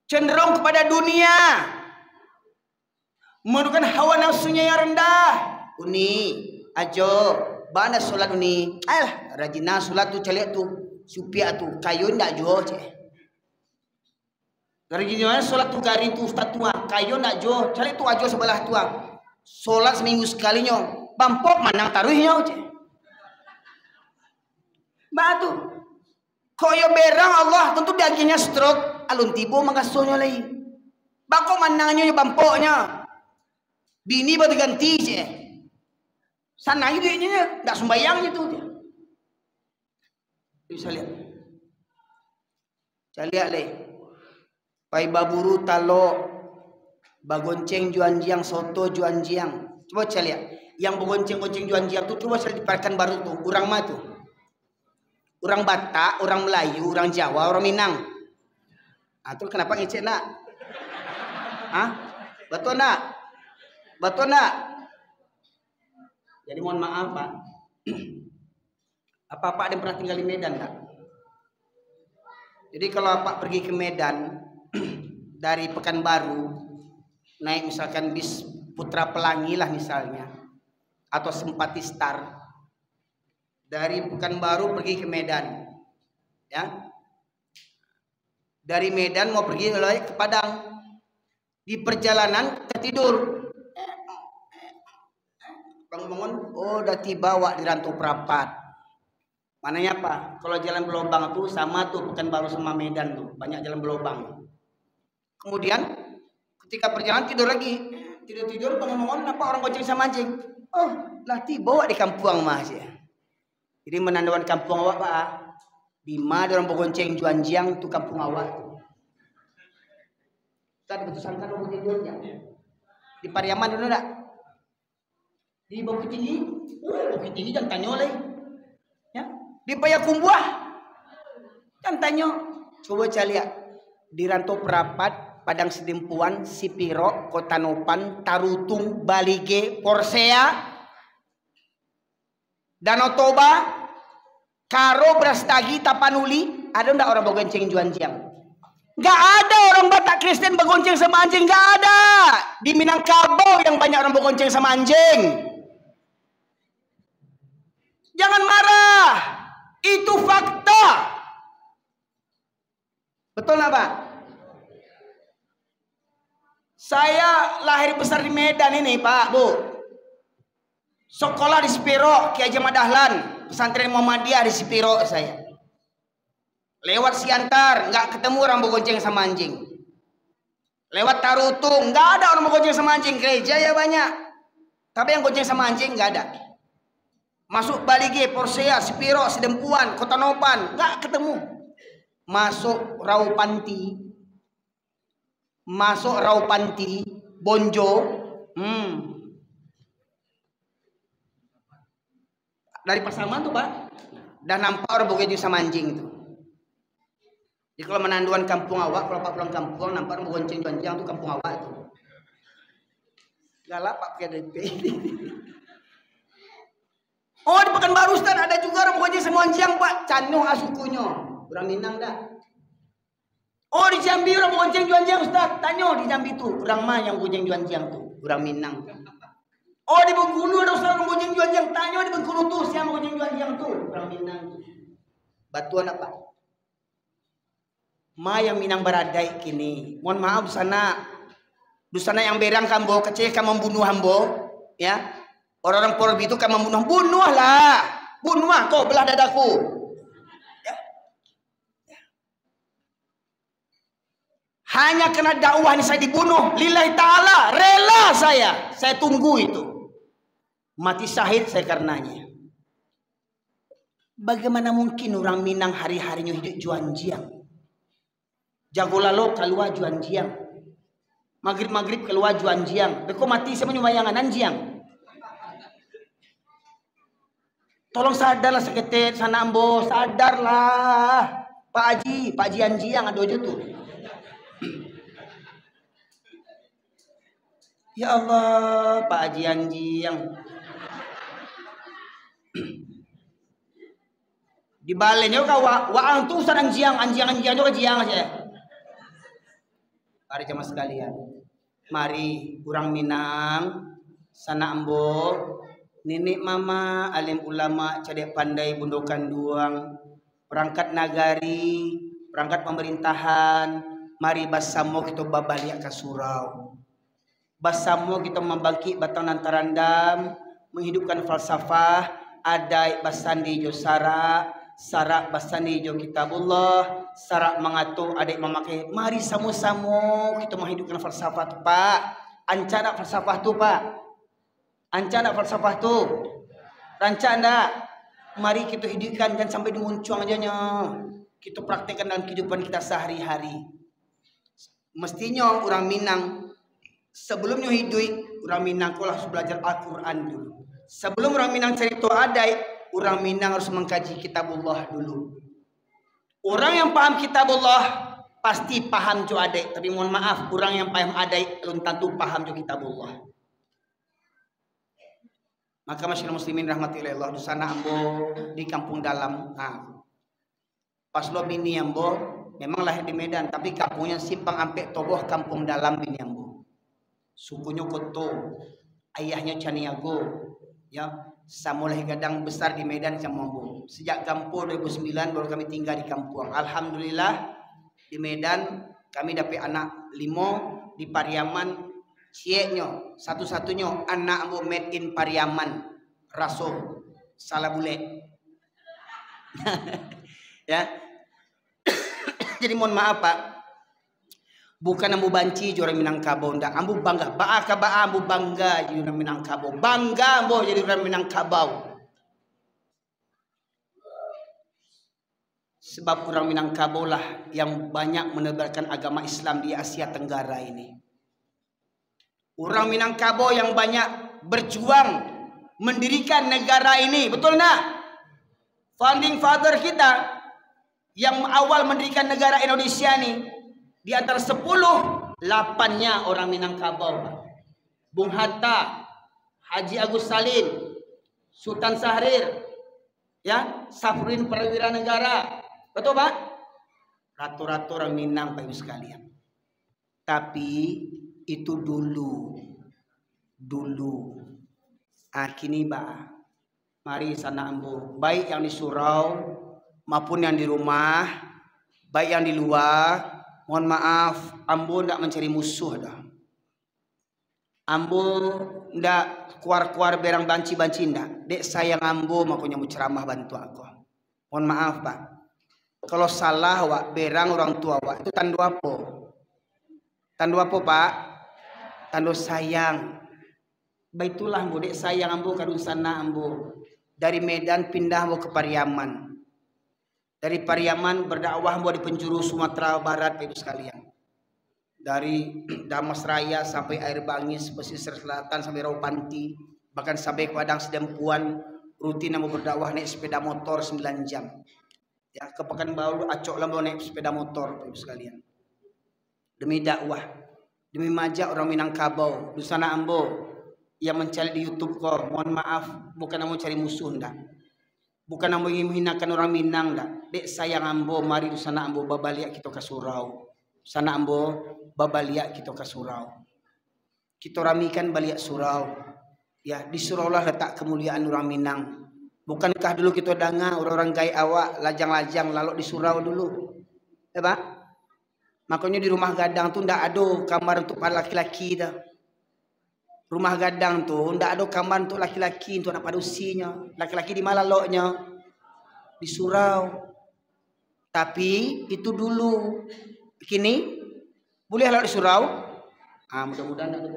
Cenderung kepada dunia, menurunkan hawa nafsunya yang rendah. Uni ajo bana solat uni, rajina solat tu calik tu supia tu kayu ndak jo cek. Rajina solat tu garing tu ustaz tua kayu ndak jo calik tu ajo sebelah tua. Solat seminggu sekalinya, bampok manang taruhnya cek. Batu koyo berang Allah tentu dagingnya stroke. alun tibo magasonya lagi. Bako manangnya bampoknya. Bini baru ganti je. Sana itu duitnya enggak sembayang itu dia. Bisa lihat. Saya lihat leh. Pai baburu talo bagonceng juanjiang soto juanjiang. Coba saya lihat. Yang bagonceng-gonceng juanjiang tuh coba saya di Pekanbaru tuh, orang mah tuh. Orang Batak, orang Melayu, orang Jawa, orang Minang. Ah, tuh kenapa ngecek nak? Hah? Betul nak? Betul nak? Jadi mohon maaf Pak. Apa Pak ada pernah tinggal di Medan tak? Jadi kalau Pak pergi ke Medan dari Pekanbaru naik misalkan bis Putra Pelangi lah misalnya atau Simpati Star dari Pekanbaru pergi ke Medan, ya. Dari Medan mau pergi ke Padang, di perjalanan tertidur. Bangun-bangun, oh udah tiba wak di Rantau Prapat. Mananya apa? Kalau jalan berlobang tuh sama tuh Pekanbaru sama Medan tuh, banyak jalan berlobang. Kemudian ketika perjalanan tidur lagi, tidur bangun-bangun apa orang gonceng sama anjing. Oh, lah tiba wak di kampung mas ya. Jadi menandakan kampung awak Pak. Di mana orang bergonceng juanjiang tuh kampung awak. Tadi betul sangka orang gonceng juanjiang. Di Pariaman dulu enggak? Di Bukit Tinggi? Bukit Tinggi jangan tanya oleh. Ya. Di Payakumbuh? Jangan tanya. Coba saya lihat. Di Rantau Prapat, Padang Sidempuan, Sipiro, Kota Nopan, Tarutung, Balige, Porsea, Danau Toba, Karo, Brastagi, Tapanuli, ada enggak orang bergonceng juanjiang? Enggak ada orang Batak Kristen bergonceng sama anjing, enggak ada. Di Minangkabau yang banyak orang bergonceng sama anjing. Jangan marah. Itu fakta. Betul enggak, Pak? Saya lahir besar di Medan ini, Pak, Bu. Sekolah di Sipiro, Ki Haji Ahmad Dahlan, pesantren Muhammadiyah di Sipiro saya. Lewat Siantar, nggak ketemu orang bergonceng sama anjing. Lewat Tarutung, nggak ada orang bergonceng sama anjing. Gereja ya banyak, tapi yang gonceng sama anjing nggak ada. Masuk Balige, Porsea, Sipiro, Sidempuan, Kota Nopan, nggak ketemu. Masuk Raupanti, Bonjo, dari Pasaman tuh Pak, dan nampak orang bergonceng sama anjing itu. Jadi kalau menanduan kampung awak, kalau Pak pulang kampung nampak orang bergonceng juanjiang tuh kampung awak itu. Galak Pak pakai DP. Oh di Pekanbaru Ustaz ada juga orang bergonceng sama anjing Pak, Canuh asukunya, orang Minang dah. Oh di Jambi orang bergonceng juanjiang Ustaz, tanya di Jambi tuh, orang mah yang bergonceng juanjiang tuh, orang Minang. Oh di Bengkulu ada Ustaz orang bergonceng juanjiang, tanya di Bengkulu tuh siapa bergonceng juanjiang tuh, orang Minang. Batuan apa? Ma yang Minang Baradai kini, mohon maaf di sana yang berang kambo kecil kan membunuh hambo, ya. Orang-orang Porbi itu kan bunuh lah, kau belah dadaku. Ya. Ya. Hanya karena dakwah ini saya dibunuh, lillahi ta'ala, rela saya tunggu itu. Mati syahid saya karenanya. Bagaimana mungkin orang Minang hari-harinya hidup juanjiang? Jago lalo keluar juanjiang, maghrib keluar juanjiang. Beko mati saya menyumayangan anjiang. Tolong sadarlah seketet sana ambo, sadarlah Pak Haji anjiang ada aja tuh. Ya Allah Pak Haji anjiang. Di balennya kau waang tuh sarang anjiang juga jiang aja. Mari jemaah sekalian, mari kurang Minang, sana ambo, nenek mama, alim ulama, cadek pandai, bundokan duang, perangkat nagari, perangkat pemerintahan, mari basamo kita babaliak ke surau. Basamo kita membangkit batang nantarandam, menghidupkan falsafah, adai basandi josara, sarak basani jo kitabullah, sarak mengatur adik memakai. Mari sama-sama kita menghidupkan falsafah tu Pak. Ancana falsafah tu Pak. Ancana falsafah tu. Rancak ndak? Mari kita hidupkan dan sampai dimuncung aja nya. Kita praktekkan dalam kehidupan kita sehari-hari. Mestinya orang Minang sebelumnya hidup, orang Minang harus belajar Al-Quran dulu. Sebelum orang Minang cerita adai, orang Minang harus mengkaji kitabullah dulu. Orang yang paham kitabullah pasti paham jo adai. Tapi mohon maaf, orang yang paham adai belum tentu paham jo kitabullah. Maka masyarakat muslimin rahmatullahi Allah di sana ambo di kampung dalam. Pas lo bini ambo memang lahir di Medan, tapi kampungnya Simpang Ampek Toboh, kampung dalam bini ambo. Sukunya Koto, ayahnya Caniago, ya. Samulai gadang besar di Medan sama ambo. Sejak Gampo 2009 baru kami tinggal di kampung. Alhamdulillah di Medan kami dapat anak 5 di Pariaman. Sieknya satu-satunya anak ambo made in Pariaman, Rasul salah bule. Ya. Jadi mohon maaf Pak, bukan ambo banci orang Minangkabau ndak, ambo bangga ambo bangga jadi orang Minangkabau, bangga ambo jadi orang Minangkabau. Sebab orang Minangkabau lah yang banyak menebarkan agama Islam di Asia Tenggara ini. Orang Minangkabau yang banyak berjuang mendirikan negara ini, betul nak? Founding father kita yang awal mendirikan negara Indonesia ini, di antara 10, 8-nya orang Minangkabau. Bung Hatta, Haji Agus Salim, Sultan Syahrir, ya, Safruddin Perwira Negara, betul Pak? Ratu-ratu orang Minang Pak Ibu sekalian. Tapi itu dulu. Kini Pak, mari sana ambo, baik yang di surau maupun yang di rumah, baik yang di luar. Mohon maaf, ambo ndak mencari musuh dah. Ambo ndak keluar berang banci ndak. Dek sayang ambo makanya mau ceramah bantu aku. Mohon maaf Pak, kalau salah wak berang orang tua wak itu tandu apa? Tandu apa Pak? Tandu sayang. Baitulah ambo, dek sayang ambo kadun sana ambo. Dari Medan pindah ambo ke Pariaman. Dari Pariaman berdakwah ambo di penjuru Sumatera Barat Ibu sekalian. Dari Damas Raya sampai Air Bangis, pesisir selatan sampai Raupanti, bahkan sampai Padang Sedempuan, rutin ambo berdakwah naik sepeda motor 9 jam. Ya, ke Pekanbaru acok ambo naik sepeda motor Ibu sekalian. Demi dakwah, demi majak orang Minangkabau. Di sana ambo yang mencari di YouTube kok, mohon maaf, bukan ambo cari musuh ndak. Bukan ambo ingin menghinakan orang Minang ndak. Dek sayang ambo, mari di sana ambo babaliak kita ke surau. Sana ambo babaliak kita ke surau. Kita ramikan baliak surau. Ya, di surau lah letak kemuliaan orang Minang. Bukankah dulu kita dengar orang-orang gaya awak lajang-lajang lalu di surau dulu. Ya Pak? Makanya di rumah gadang tu ndak ada kamar untuk para laki-laki dah. Rumah gadang tu ndak ada kamar untuk laki-laki, untuk anak padusinya. Laki-laki di mana loknya? Di surau. Tapi itu dulu. Kini boleh lo di surau? Mudah-mudahan ada.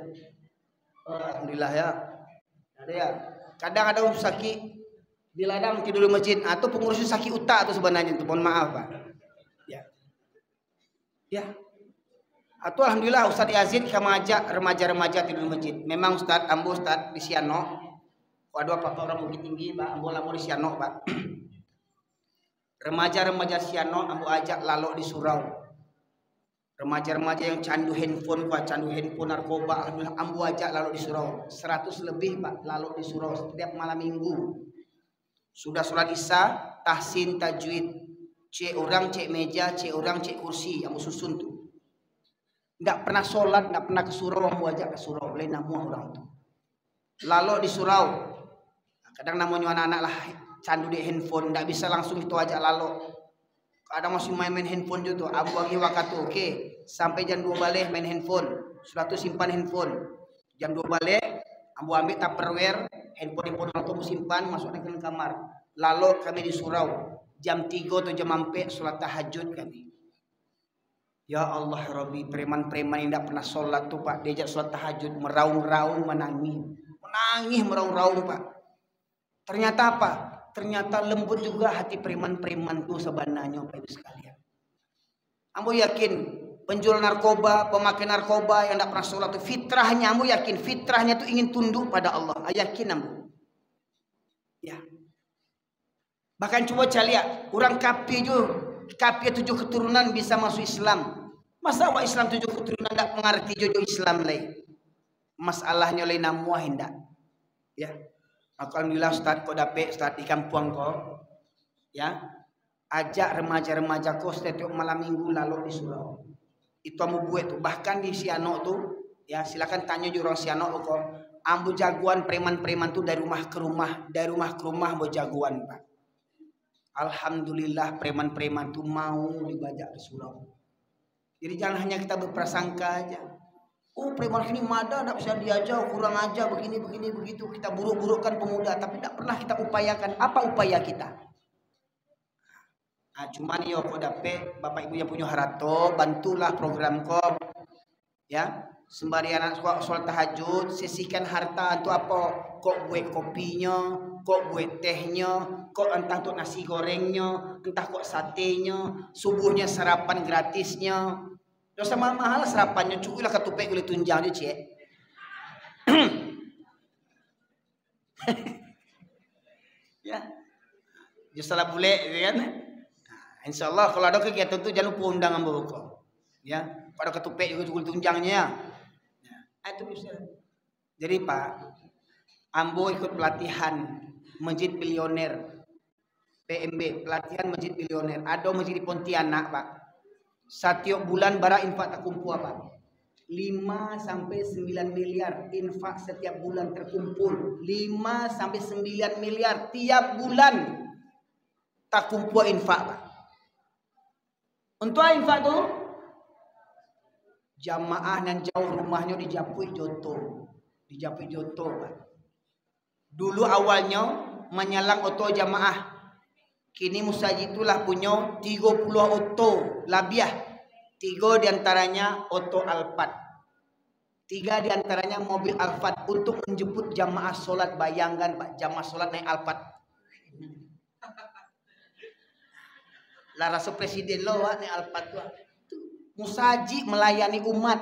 Alhamdulillah ya. Ada ya. Kadang ada orang sakit di ladang tidur di masjid atau pengurus sakit utak tu sebenarnya tu. Mohon maaf Pak. Ya. Ya. Atau alhamdulillah Ustaz Yazid kami ajak remaja-remaja tidur di masjid. Memang Ustaz ambo Ustaz di Siano. Waduh apa orang Bukit Tinggi Pak, ambo lamo di Siano Pak. Remaja-remaja Siano ambo ajak lalu di surau. Remaja-remaja yang candu handphone Pak, candu handphone narkoba, alhamdulillah ambo ajak lalu di surau. 100 lebih Pak lalu di surau setiap malam minggu. Sudah sholat Isya, tahsin, tajwid. Cek orang, cek meja, cek orang, cek kursi, ambo susun tu. Nggak pernah sholat, nggak pernah ke surau, ambo ajak ke surau, lain namuah orang tu. Lalu di surau, kadang namanya anak-anak lah candu di handphone, nggak bisa langsung itu ajak lalu. Kadang masih main handphone juga tuh, ambo bagi waktu oke, sampai jam 2 balik main handphone, sudah tuh simpan handphone. Jam 2 balik, ambo ambil tupperware, handphone orang tu simpan, masuk ke kamar. Lalu kami di surau, jam 3 atau jam 4 sholat tahajud kami. Ya Allah Rabbi, preman-preman yang tidak pernah sholat tuh Pak, diajak sholat tahajud meraung-raung menangis meraung-raung Pak. Ternyata apa? Ternyata lembut juga hati preman-preman tuh sebenarnya Pak Ibu sekalian. Ambo yakin penjual narkoba, pemakai narkoba yang tidak pernah sholat itu fitrahnya, ambo yakin fitrahnya itu ingin tunduk pada Allah. Yakin ambo. Ya. Bahkan coba lihat orang kafir juga 7 keturunan bisa masuk Islam. Masa awak Islam 7 keturunan tidak mengerti jojo Islam lain. Masalahnya lain namuah hendak. Ya. Alhamdulillah Ustaz kau dapat Ustaz di kampung kau. Ya. Ajak remaja-remaja kau setiap malam minggu lalu di surau. Itu ambo buat tuh. Bahkan di Siano tuh, ya silakan tanya jurang Siano kau. Ambo jagoan preman-preman tuh dari rumah ke rumah ambo jagoan Pak. Alhamdulillah preman-preman tuh mau dibajak di surau. Jadi jangan hanya kita berprasangka aja. Oh preman ini mada tidak bisa diajar, kurang aja begini begitu. Kita buruk-burukkan pemuda, tapi tidak pernah kita upayakan. Apa upaya kita? Nah, cuman yo kau dapat bapak ibu yang punya harato, bantulah program kau, ya sembarian sholat tahajud, sisihkan harta untuk apa? Kok buat kopinya, kok buat tehnya, kok entah untuk nasi gorengnya, entah kok satenya, subuhnya sarapan gratisnya. Dosa mahal sarapannya, cukuplah ketupek boleh tunjang dia cek. Ya, salah boleh, kan? Insya Allah kalau ada kegiatan itu jangan lupa undang ambo kok. Ya, pada ketupek juga boleh tunjangnya. Ya, itu bisa. Jadi Pak, ambo ikut pelatihan Masjid Bilioner, PMB, pelatihan Masjid Bilioner. Ada masjid di Pontianak Pak. Setiap bulan bara infak tak kumpul apa? 5 sampai 9 miliar infak setiap bulan terkumpul. 5 sampai 9 miliar tiap bulan tak kumpul infak Pak. Untuk infak tu jamaah yang jauh rumahnya di Japui Joto Pak. Dulu awalnya menyalang oto jamaah. Kini musajid itulah punya 30 oto labiah. 3 diantaranya oto Alphard. 3 diantaranya mobil Alphard untuk menjemput jamaah sholat. Bayangkan Pak, jamaah sholat naik Alphard. Lah rasa presiden lo naik Alphard tuh. Musajid melayani umat.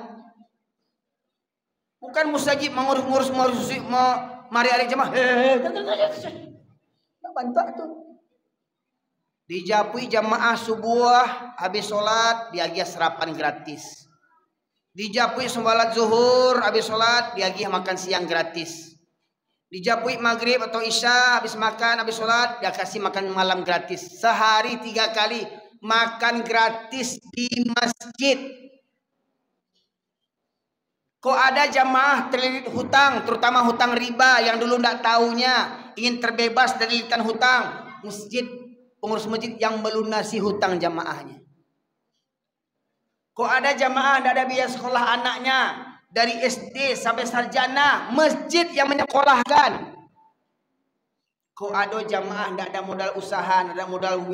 Bukan musajid mengurus mari jamaah. Bantu tuh. Di Japui jamaah subuh habis sholat diagih sarapan gratis. Di Japui sholat zuhur habis sholat diagih makan siang gratis. Di Japui maghrib atau isya habis sholat dia kasih makan malam gratis. Sehari 3 kali makan gratis di masjid. Kok ada jamaah terlilit hutang, terutama hutang riba yang dulu tidak tahunya, ingin terbebas dari lilitan hutang. Pengurus masjid yang melunasi hutang jamaahnya. Kok ada jamaah tidak ada biaya sekolah anaknya dari SD sampai sarjana, masjid yang menyekolahkan. Kok ada jamaah tidak ada modal usaha, tidak ada modal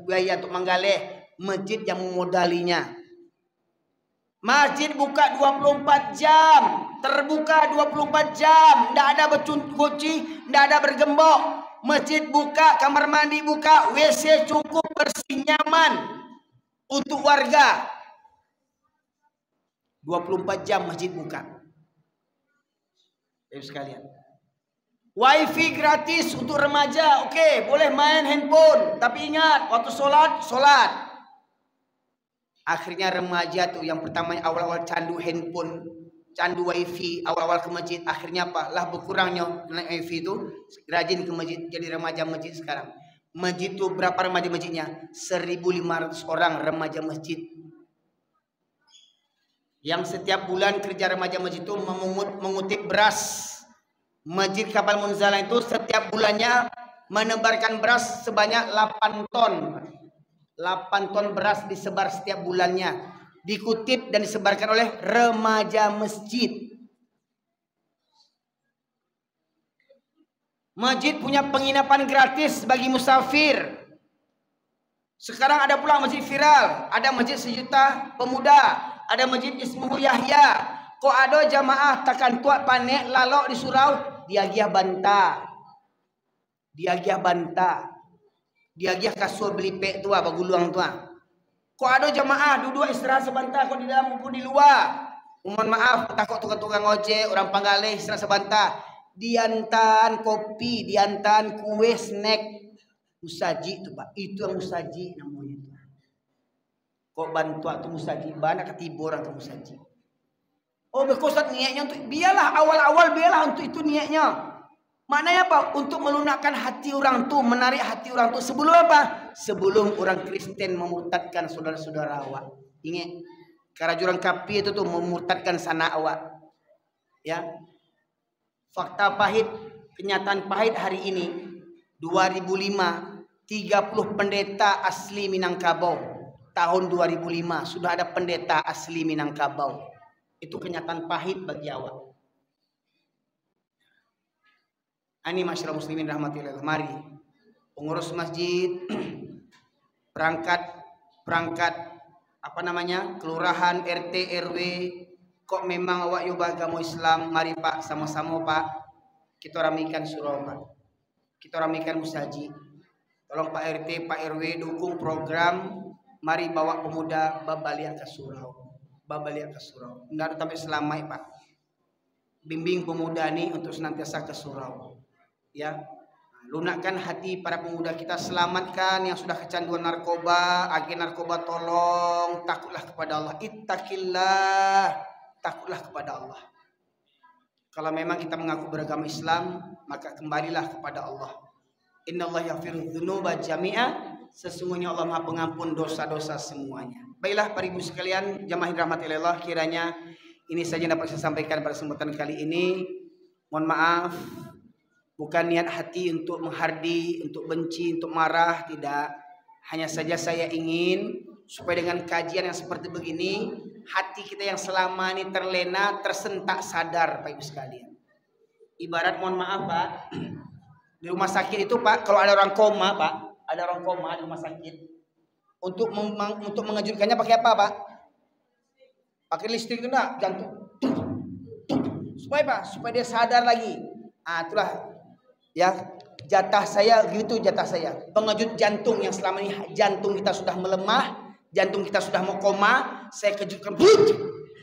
biaya untuk menggalih, masjid yang memodalinya. Masjid buka 24 jam, terbuka 24 jam, tidak ada bercuci, tidak ada bergembok. Masjid buka, kamar mandi buka, WC cukup bersih nyaman untuk warga. 24 jam masjid buka. Ibu sekalian. Wifi gratis untuk remaja, oke, boleh main handphone, tapi ingat waktu sholat. Akhirnya remaja tuh yang pertama awal-awal candu handphone, candu wifi, awal-awal ke masjid, akhirnya apa? Lah berkurangnya wifi itu, rajin ke masjid, jadi remaja masjid sekarang. Masjid itu berapa remaja masjidnya? 1.500 orang remaja masjid. Yang setiap bulan kerja remaja masjid itu mengutip beras. Masjid Kapal Munzalah itu setiap bulannya menebarkan beras sebanyak 8 ton. 8 ton beras disebar setiap bulannya. Dikutip dan disebarkan oleh remaja masjid. Masjid punya penginapan gratis bagi musafir. Sekarang ada pula masjid viral, ada masjid 1 juta pemuda, ada masjid Ismuhu Yahya. Kok ada jamaah takkan tuat panek lalok di surau, dia giah bantah. Dia giah bantah. Dia giah kasur belipek tu baguluang tu. Kok ada jamaah duduk istirahat sebentar kok di dalam maupun di luar. Mohon maaf, takut tukang-tukang ojek, orang panggalih istirahat sebentar. Diantan kopi, diantan kue, snack. Musaji tu Pak, itu yang musaji namanya. Kok bantu tu musaji, banyak ketiba orang tu musaji. Oh berkosat niatnya untuk, biarlah awal-awal biarlah untuk itu niatnya. Maknanya apa? Untuk melunakkan hati orang tu, menarik hati orang tu. Sebelum apa? Sebelum orang Kristen memurtadkan saudara-saudara awak. Ingat, kerajuran kapi itu tu memurtadkan sanak awak. Ya, fakta pahit, kenyataan pahit hari ini. 2005 30 pendeta asli Minangkabau. Tahun 2005 sudah ada pendeta asli Minangkabau. Itu kenyataan pahit bagi awak. Ini masyarakat muslimin rahmatillah. Mari pengurus masjid, perangkat apa namanya, kelurahan, RT, RW, kok memang awak yo agama Islam, mari Pak sama-sama Pak kita ramikan surau Pak. Kita ramikan musaji. Tolong Pak RT, Pak RW dukung program mari bawa pemuda babalian ke surau. Babalian ke surau. Enggak sampai selama Pak. Bimbing pemuda ini untuk senantiasa ke surau. Ya. Lunakkan hati para pemuda kita, selamatkan yang sudah kecanduan narkoba, agen narkoba tolong, takutlah kepada Allah. Ittaqillah, takutlah kepada Allah. Kalau memang kita mengaku beragama Islam, maka kembalilah kepada Allah. Innallaha yaghfiru dzunuba jami'a, sesungguhnya Allah Maha Pengampun dosa-dosa semuanya. Baiklah para ibu sekalian, jamaah rahmatillah, kiranya ini saja dapat saya sampaikan pada kesempatan kali ini. Mohon maaf, bukan niat hati untuk menghardi, untuk benci, untuk marah, tidak. Hanya saja saya ingin supaya dengan kajian yang seperti begini, hati kita yang selama ini terlena, tersentak sadar Pak Ibu sekalian. Ibarat mohon maaf Pak, di rumah sakit itu Pak, kalau ada orang koma Pak, ada orang koma di rumah sakit, untuk mengejutkannya pakai apa Pak? Pakai listrik itu enggak, jantung. Supaya Pak, supaya dia sadar lagi. Ah, itulah ya jatah saya, gitu jatah saya. Pengejut jantung yang selama ini jantung kita sudah melemah, jantung kita sudah mau koma, saya kejutkan.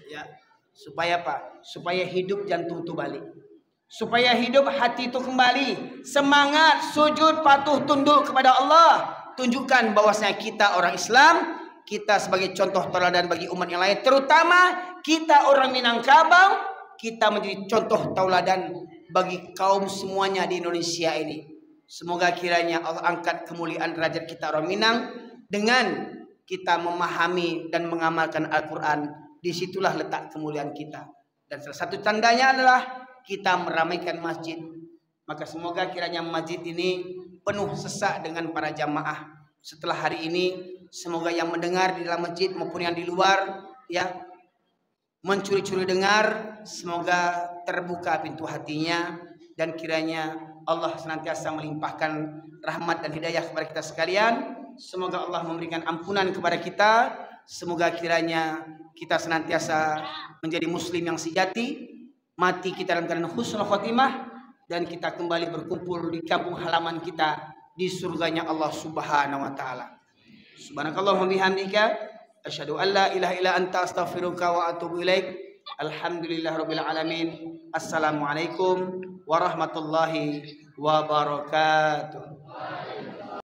Ya, supaya apa? Supaya hidup jantung itu balik. Supaya hidup hati itu kembali. Semangat, sujud, patuh, tunduk kepada Allah. Tunjukkan bahwasanya kita orang Islam, kita sebagai contoh teladan bagi umat yang lain, terutama kita orang Minangkabau, kita menjadi contoh tauladan bagi kaum semuanya di Indonesia ini. Semoga kiranya Allah angkat kemuliaan derajat kita orang Minang dengan kita memahami dan mengamalkan Al-Quran. Disitulah letak kemuliaan kita. Dan salah satu tandanya adalah kita meramaikan masjid. Maka semoga kiranya masjid ini penuh sesak dengan para jamaah. Setelah hari ini, semoga yang mendengar di dalam masjid maupun yang di luar, ya, mencuri-curi dengar, semoga terbuka pintu hatinya, dan kiranya Allah senantiasa melimpahkan rahmat dan hidayah kepada kita sekalian. Semoga Allah memberikan ampunan kepada kita. Semoga kiranya kita senantiasa menjadi muslim yang sejati, mati kita dalam keadaan husnul khotimah, dan kita kembali berkumpul di kampung halaman kita di surganya Allah Subhanahu wa taala. Subhanakallahumma bihamdika asyhadu an la ilaha illa anta astaghfiruka wa atubu ilaik. Alhamdulillahirabbil alamin. Assalamualaikum warahmatullahi wabarakatuh.